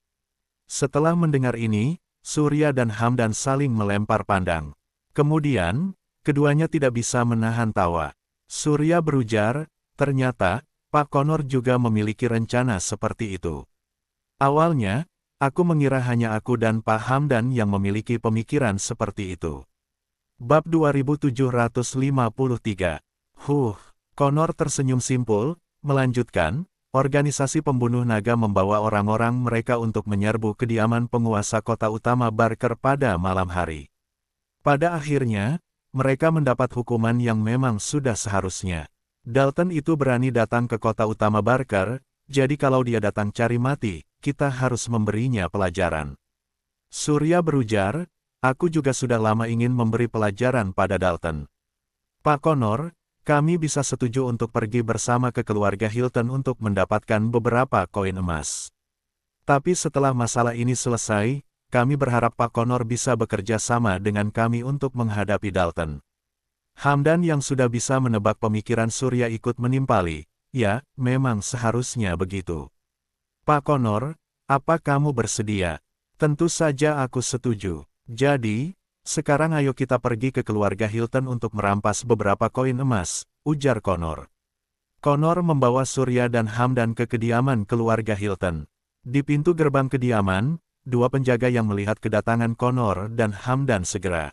Setelah mendengar ini, Surya dan Hamdan saling melempar pandang. Kemudian, keduanya tidak bisa menahan tawa. Surya berujar, "Ternyata, Pak Connor juga memiliki rencana seperti itu. Awalnya, aku mengira hanya aku dan Pak Hamdan yang memiliki pemikiran seperti itu." Bab 2753. Connor tersenyum simpul, melanjutkan, "Organisasi pembunuh naga membawa orang-orang mereka untuk menyerbu kediaman penguasa kota utama Barker pada malam hari. Pada akhirnya, mereka mendapat hukuman yang memang sudah seharusnya. Dalton itu berani datang ke kota utama Barker, jadi kalau dia datang cari mati, kita harus memberinya pelajaran." Surya berujar, "Aku juga sudah lama ingin memberi pelajaran pada Dalton. Pak Connor, kami bisa setuju untuk pergi bersama ke keluarga Hilton untuk mendapatkan beberapa koin emas. Tapi setelah masalah ini selesai, kami berharap Pak Connor bisa bekerja sama dengan kami untuk menghadapi Dalton." Hamdan yang sudah bisa menebak pemikiran Surya ikut menimpali, "Ya, memang seharusnya begitu. Pak Connor, apa kamu bersedia?" "Tentu saja aku setuju. Jadi, sekarang ayo kita pergi ke keluarga Hilton untuk merampas beberapa koin emas," ujar Connor. Connor membawa Surya dan Hamdan ke kediaman keluarga Hilton. Di pintu gerbang kediaman, dua penjaga yang melihat kedatangan Connor dan Hamdan segera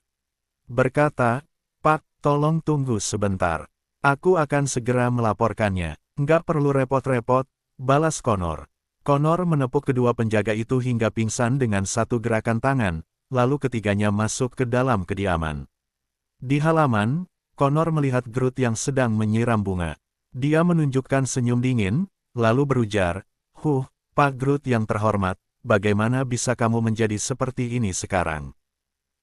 berkata, "Pak, tolong tunggu sebentar. Aku akan segera melaporkannya." "Nggak perlu repot-repot," balas Connor. Connor menepuk kedua penjaga itu hingga pingsan dengan satu gerakan tangan, lalu ketiganya masuk ke dalam kediaman. Di halaman, Connor melihat Groot yang sedang menyiram bunga. Dia menunjukkan senyum dingin, lalu berujar, Pak Groot yang terhormat, bagaimana bisa kamu menjadi seperti ini sekarang?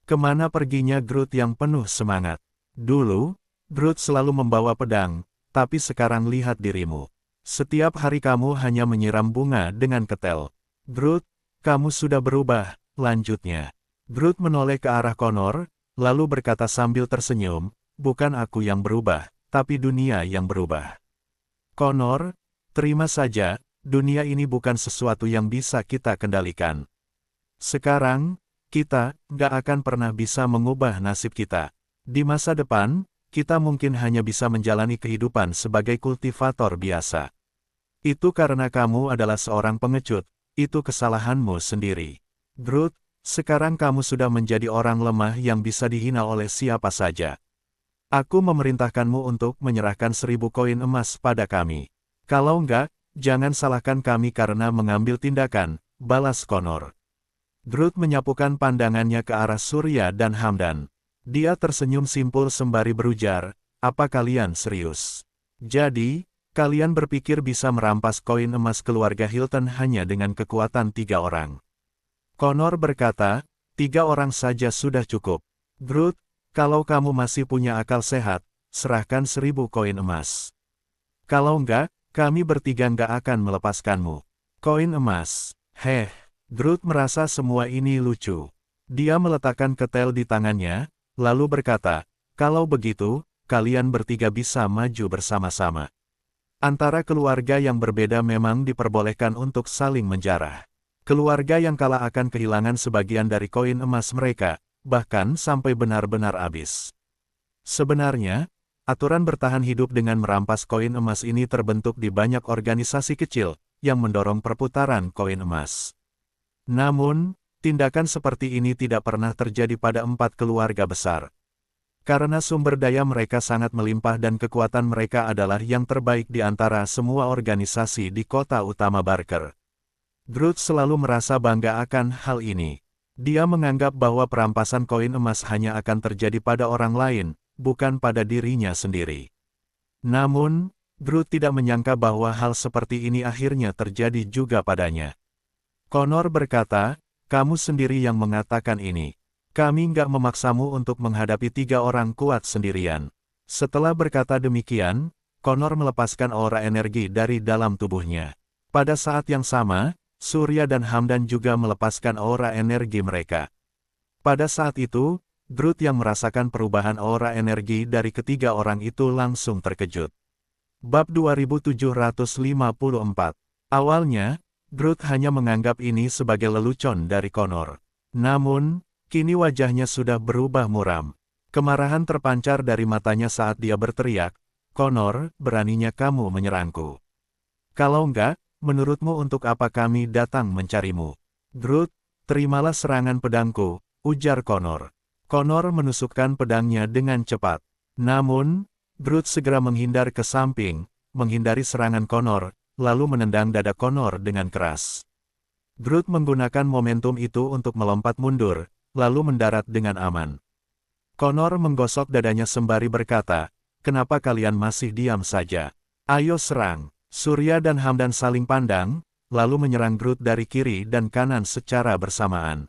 Kemana perginya Groot yang penuh semangat? Dulu, Groot selalu membawa pedang, tapi sekarang lihat dirimu. Setiap hari kamu hanya menyiram bunga dengan ketel. Groot, kamu sudah berubah, lanjutnya. Groot menoleh ke arah Connor, lalu berkata sambil tersenyum, bukan aku yang berubah, tapi dunia yang berubah. Connor, terima saja, dunia ini bukan sesuatu yang bisa kita kendalikan. Sekarang, kita nggak akan pernah bisa mengubah nasib kita. Di masa depan, kita mungkin hanya bisa menjalani kehidupan sebagai kultivator biasa. Itu karena kamu adalah seorang pengecut, itu kesalahanmu sendiri. Groot, sekarang kamu sudah menjadi orang lemah yang bisa dihina oleh siapa saja. Aku memerintahkanmu untuk menyerahkan 1000 koin emas pada kami. Kalau enggak, jangan salahkan kami karena mengambil tindakan, balas Connor. Groot menyapukan pandangannya ke arah Surya dan Hamdan. Dia tersenyum simpul sembari berujar, apa kalian serius? Jadi, kalian berpikir bisa merampas koin emas keluarga Hilton hanya dengan kekuatan 3 orang? Connor berkata, 3 orang saja sudah cukup. Groot, kalau kamu masih punya akal sehat, serahkan 1000 koin emas. Kalau enggak, kami bertiga enggak akan melepaskanmu. Koin emas, Groot merasa semua ini lucu. Dia meletakkan ketel di tangannya, lalu berkata, kalau begitu, kalian bertiga bisa maju bersama-sama. Antara keluarga yang berbeda memang diperbolehkan untuk saling menjarah. Keluarga yang kalah akan kehilangan sebagian dari koin emas mereka, bahkan sampai benar-benar habis. Sebenarnya, aturan bertahan hidup dengan merampas koin emas ini terbentuk di banyak organisasi kecil, yang mendorong perputaran koin emas. Namun, tindakan seperti ini tidak pernah terjadi pada 4 keluarga besar. Karena sumber daya mereka sangat melimpah dan kekuatan mereka adalah yang terbaik di antara semua organisasi di kota utama Barker. Groot selalu merasa bangga akan hal ini. Dia menganggap bahwa perampasan koin emas hanya akan terjadi pada orang lain, bukan pada dirinya sendiri. Namun, Groot tidak menyangka bahwa hal seperti ini akhirnya terjadi juga padanya. Connor berkata, kamu sendiri yang mengatakan ini. Kami nggak memaksamu untuk menghadapi 3 orang kuat sendirian. Setelah berkata demikian, Connor melepaskan aura energi dari dalam tubuhnya. Pada saat yang sama, Surya dan Hamdan juga melepaskan aura energi mereka. Pada saat itu, Groot yang merasakan perubahan aura energi dari ketiga orang itu langsung terkejut. Bab 2754. Awalnya, Groot hanya menganggap ini sebagai lelucon dari Connor. Namun, kini wajahnya sudah berubah muram. Kemarahan terpancar dari matanya saat dia berteriak, Connor, beraninya kamu menyerangku. Kalau enggak, menurutmu untuk apa kami datang mencarimu? Groot, terimalah serangan pedangku, ujar Connor. Connor menusukkan pedangnya dengan cepat. Namun, Groot segera menghindar ke samping, menghindari serangan Connor, lalu menendang dada Connor dengan keras. Groot menggunakan momentum itu untuk melompat mundur, lalu mendarat dengan aman. Connor menggosok dadanya sembari berkata, kenapa kalian masih diam saja? Ayo serang. Surya dan Hamdan saling pandang, lalu menyerang Groot dari kiri dan kanan secara bersamaan.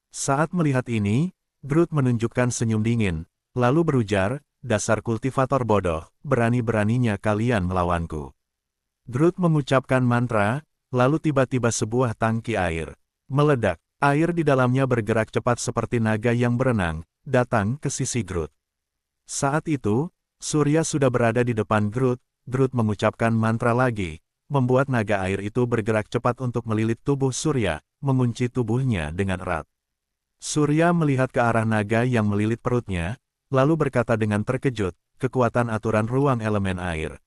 Saat melihat ini, Groot menunjukkan senyum dingin, lalu berujar, dasar kultivator bodoh, berani-beraninya kalian melawanku. Groot mengucapkan mantra, lalu tiba-tiba sebuah tangki air meledak. Air di dalamnya bergerak cepat seperti naga yang berenang, datang ke sisi Groot. Saat itu, Surya sudah berada di depan Groot. Groot mengucapkan mantra lagi, membuat naga air itu bergerak cepat untuk melilit tubuh Surya, mengunci tubuhnya dengan erat. Surya melihat ke arah naga yang melilit perutnya, lalu berkata dengan terkejut, kekuatan aturan ruang elemen air.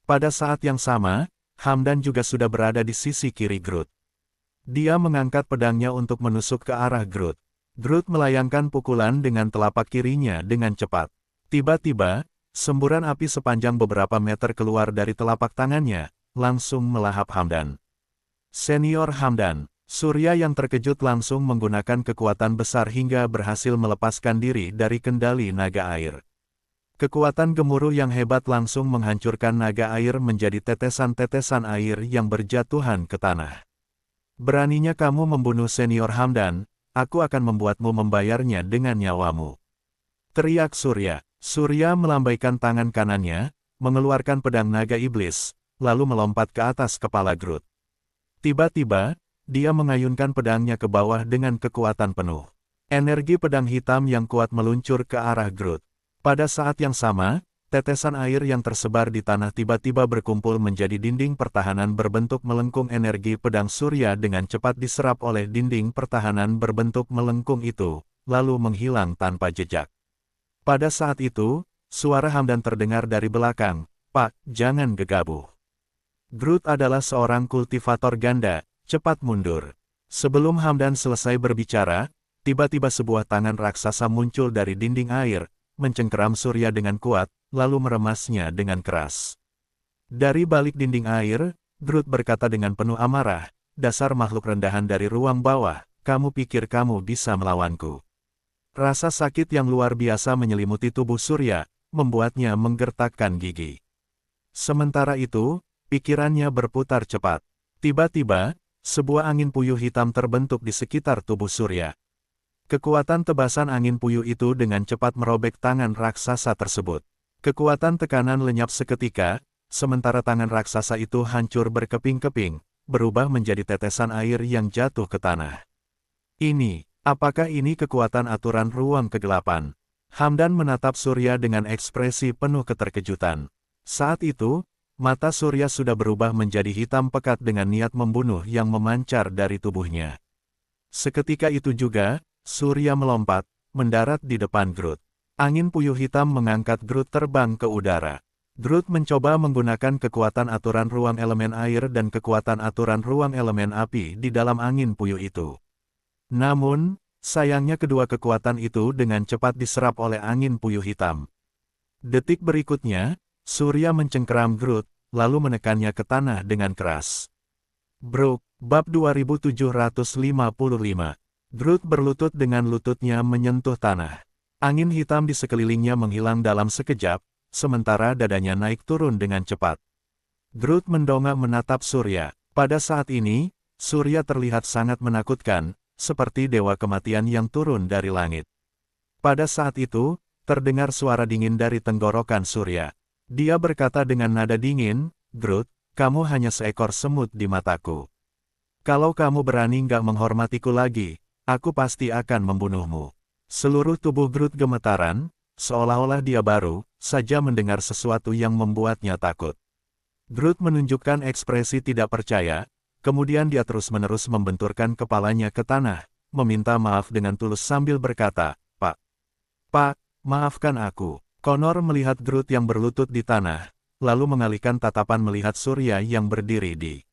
Pada saat yang sama, Hamdan juga sudah berada di sisi kiri Groot. Dia mengangkat pedangnya untuk menusuk ke arah Groot. Groot melayangkan pukulan dengan telapak kirinya dengan cepat. Tiba-tiba, semburan api sepanjang beberapa meter keluar dari telapak tangannya, langsung melahap Hamdan. Senior Hamdan. Surya yang terkejut langsung menggunakan kekuatan besar hingga berhasil melepaskan diri dari kendali naga air. Kekuatan gemuruh yang hebat langsung menghancurkan naga air menjadi tetesan-tetesan air yang berjatuhan ke tanah. Beraninya kamu membunuh Senior Hamdan, aku akan membuatmu membayarnya dengan nyawamu. Teriak Surya. Surya melambaikan tangan kanannya, mengeluarkan pedang naga iblis, lalu melompat ke atas kepala Groot. Tiba-tiba, dia mengayunkan pedangnya ke bawah dengan kekuatan penuh. Energi pedang hitam yang kuat meluncur ke arah Groot. Pada saat yang sama, tetesan air yang tersebar di tanah tiba-tiba berkumpul menjadi dinding pertahanan berbentuk melengkung. Energi pedang Surya dengan cepat diserap oleh dinding pertahanan berbentuk melengkung itu, lalu menghilang tanpa jejak. Pada saat itu, suara Hamdan terdengar dari belakang, "Pak, jangan gegabah. Groot adalah seorang kultivator ganda, cepat mundur." Sebelum Hamdan selesai berbicara, tiba-tiba sebuah tangan raksasa muncul dari dinding air, mencengkeram Surya dengan kuat, lalu meremasnya dengan keras. Dari balik dinding air, Groot berkata dengan penuh amarah, "Dasar makhluk rendahan dari ruang bawah, kamu pikir kamu bisa melawanku?" Rasa sakit yang luar biasa menyelimuti tubuh Surya, membuatnya menggertakkan gigi. Sementara itu, pikirannya berputar cepat. Tiba-tiba, sebuah angin puyuh hitam terbentuk di sekitar tubuh Surya. Kekuatan tebasan angin puyuh itu dengan cepat merobek tangan raksasa tersebut. Kekuatan tekanan lenyap seketika, sementara tangan raksasa itu hancur berkeping-keping, berubah menjadi tetesan air yang jatuh ke tanah. Apakah ini kekuatan aturan ruang kegelapan? Hamdan menatap Surya dengan ekspresi penuh keterkejutan. Saat itu, mata Surya sudah berubah menjadi hitam pekat dengan niat membunuh yang memancar dari tubuhnya. Seketika itu juga, Surya melompat, mendarat di depan Groot. Angin puyuh hitam mengangkat Groot terbang ke udara. Groot mencoba menggunakan kekuatan aturan ruang elemen air dan kekuatan aturan ruang elemen api di dalam angin puyuh itu. Namun, sayangnya kedua kekuatan itu dengan cepat diserap oleh angin puyuh hitam. Detik berikutnya, Surya mencengkeram Groot, lalu menekannya ke tanah dengan keras. Brok, bab 2755. Groot berlutut dengan lututnya menyentuh tanah. Angin hitam di sekelilingnya menghilang dalam sekejap, sementara dadanya naik turun dengan cepat. Groot mendongak menatap Surya. Pada saat ini, Surya terlihat sangat menakutkan, seperti dewa kematian yang turun dari langit. Pada saat itu, terdengar suara dingin dari tenggorokan Surya. Dia berkata dengan nada dingin, "Groot, kamu hanya seekor semut di mataku. Kalau kamu berani nggak menghormatiku lagi, aku pasti akan membunuhmu." Seluruh tubuh Groot gemetaran, seolah-olah dia baru saja mendengar sesuatu yang membuatnya takut. Groot menunjukkan ekspresi tidak percaya, kemudian dia terus-menerus membenturkan kepalanya ke tanah, meminta maaf dengan tulus sambil berkata, Pak, maafkan aku." Connor melihat Groot yang berlutut di tanah, lalu mengalihkan tatapan melihat Surya yang berdiri di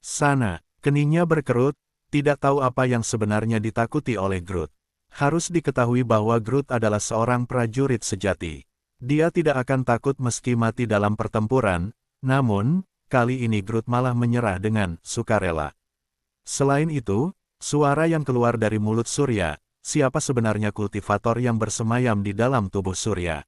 sana. Keningnya berkerut, tidak tahu apa yang sebenarnya ditakuti oleh Groot. Harus diketahui bahwa Groot adalah seorang prajurit sejati. Dia tidak akan takut meski mati dalam pertempuran, namun, kali ini Groot malah menyerah dengan sukarela. Selain itu, suara yang keluar dari mulut Surya, siapa sebenarnya kultivator yang bersemayam di dalam tubuh Surya?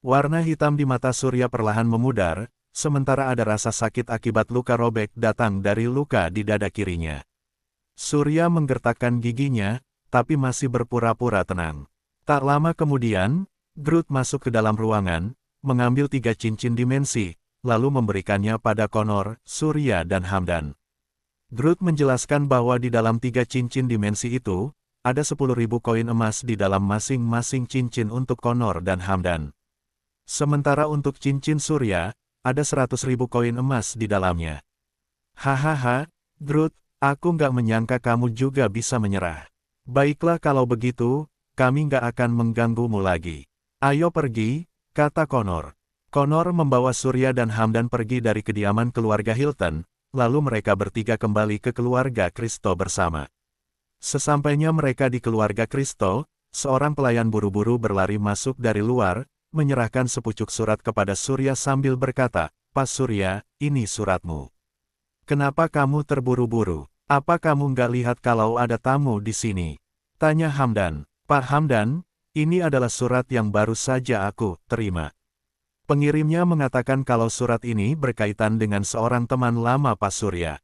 Warna hitam di mata Surya perlahan memudar, sementara ada rasa sakit akibat luka robek datang dari luka di dada kirinya. Surya menggertakkan giginya, tapi masih berpura-pura tenang. Tak lama kemudian, Groot masuk ke dalam ruangan, mengambil 3 cincin dimensi, lalu memberikannya pada Connor, Surya dan Hamdan. Groot menjelaskan bahwa di dalam 3 cincin dimensi itu, ada 10.000 koin emas di dalam masing-masing cincin untuk Connor dan Hamdan. Sementara untuk cincin Surya, ada 100.000 koin emas di dalamnya. Hahaha, Groot, aku nggak menyangka kamu juga bisa menyerah. Baiklah kalau begitu, kami nggak akan mengganggumu lagi. Ayo pergi, kata Connor. Connor membawa Surya dan Hamdan pergi dari kediaman keluarga Hilton, lalu mereka bertiga kembali ke keluarga Kristo bersama. Sesampainya mereka di keluarga Kristo, seorang pelayan buru-buru berlari masuk dari luar, menyerahkan sepucuk surat kepada Surya sambil berkata, "Pak Surya, ini suratmu." Kenapa kamu terburu-buru? Apa kamu nggak lihat kalau ada tamu di sini? Tanya Hamdan. Pak Hamdan, ini adalah surat yang baru saja aku terima. Pengirimnya mengatakan kalau surat ini berkaitan dengan seorang teman lama Pak Surya.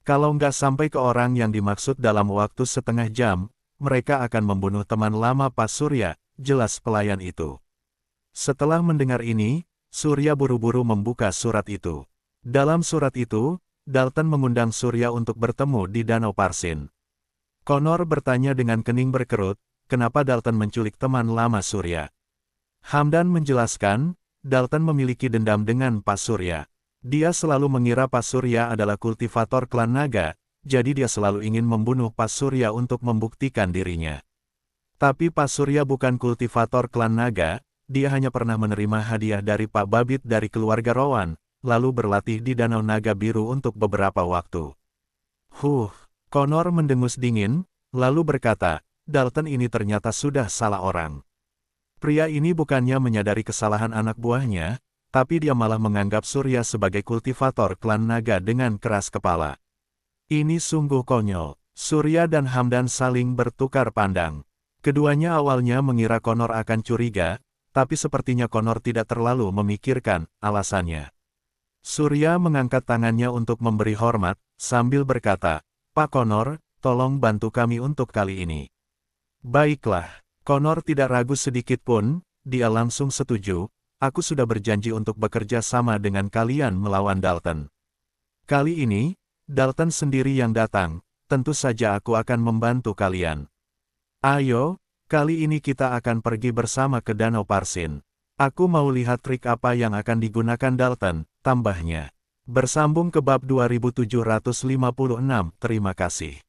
Kalau nggak sampai ke orang yang dimaksud dalam waktu setengah jam, mereka akan membunuh teman lama Pak Surya, jelas pelayan itu. Setelah mendengar ini, Surya buru-buru membuka surat itu. Dalam surat itu, Dalton mengundang Surya untuk bertemu di Danau Parsin. Connor bertanya dengan kening berkerut, kenapa Dalton menculik teman lama Surya. Hamdan menjelaskan, Dalton memiliki dendam dengan Pak Surya. Dia selalu mengira Pak Surya adalah kultivator klan naga, jadi dia selalu ingin membunuh Pak Surya untuk membuktikan dirinya. Tapi Pak Surya bukan kultivator klan naga, dia hanya pernah menerima hadiah dari Pak Babit dari keluarga Rowan, lalu berlatih di Danau Naga Biru untuk beberapa waktu. Connor mendengus dingin, lalu berkata, Dalton ini ternyata sudah salah orang. Pria ini bukannya menyadari kesalahan anak buahnya, tapi dia malah menganggap Surya sebagai kultivator klan naga dengan keras kepala. Ini sungguh konyol. Surya dan Hamdan saling bertukar pandang. Keduanya awalnya mengira Connor akan curiga, tapi sepertinya Connor tidak terlalu memikirkan alasannya. Surya mengangkat tangannya untuk memberi hormat, sambil berkata, Pak Connor, tolong bantu kami untuk kali ini. Baiklah. Connor tidak ragu sedikit pun, dia langsung setuju, aku sudah berjanji untuk bekerja sama dengan kalian melawan Dalton. Kali ini, Dalton sendiri yang datang, tentu saja aku akan membantu kalian. Ayo, kali ini kita akan pergi bersama ke Danau Parsin. Aku mau lihat trik apa yang akan digunakan Dalton, tambahnya. Bersambung ke bab 2756, terima kasih.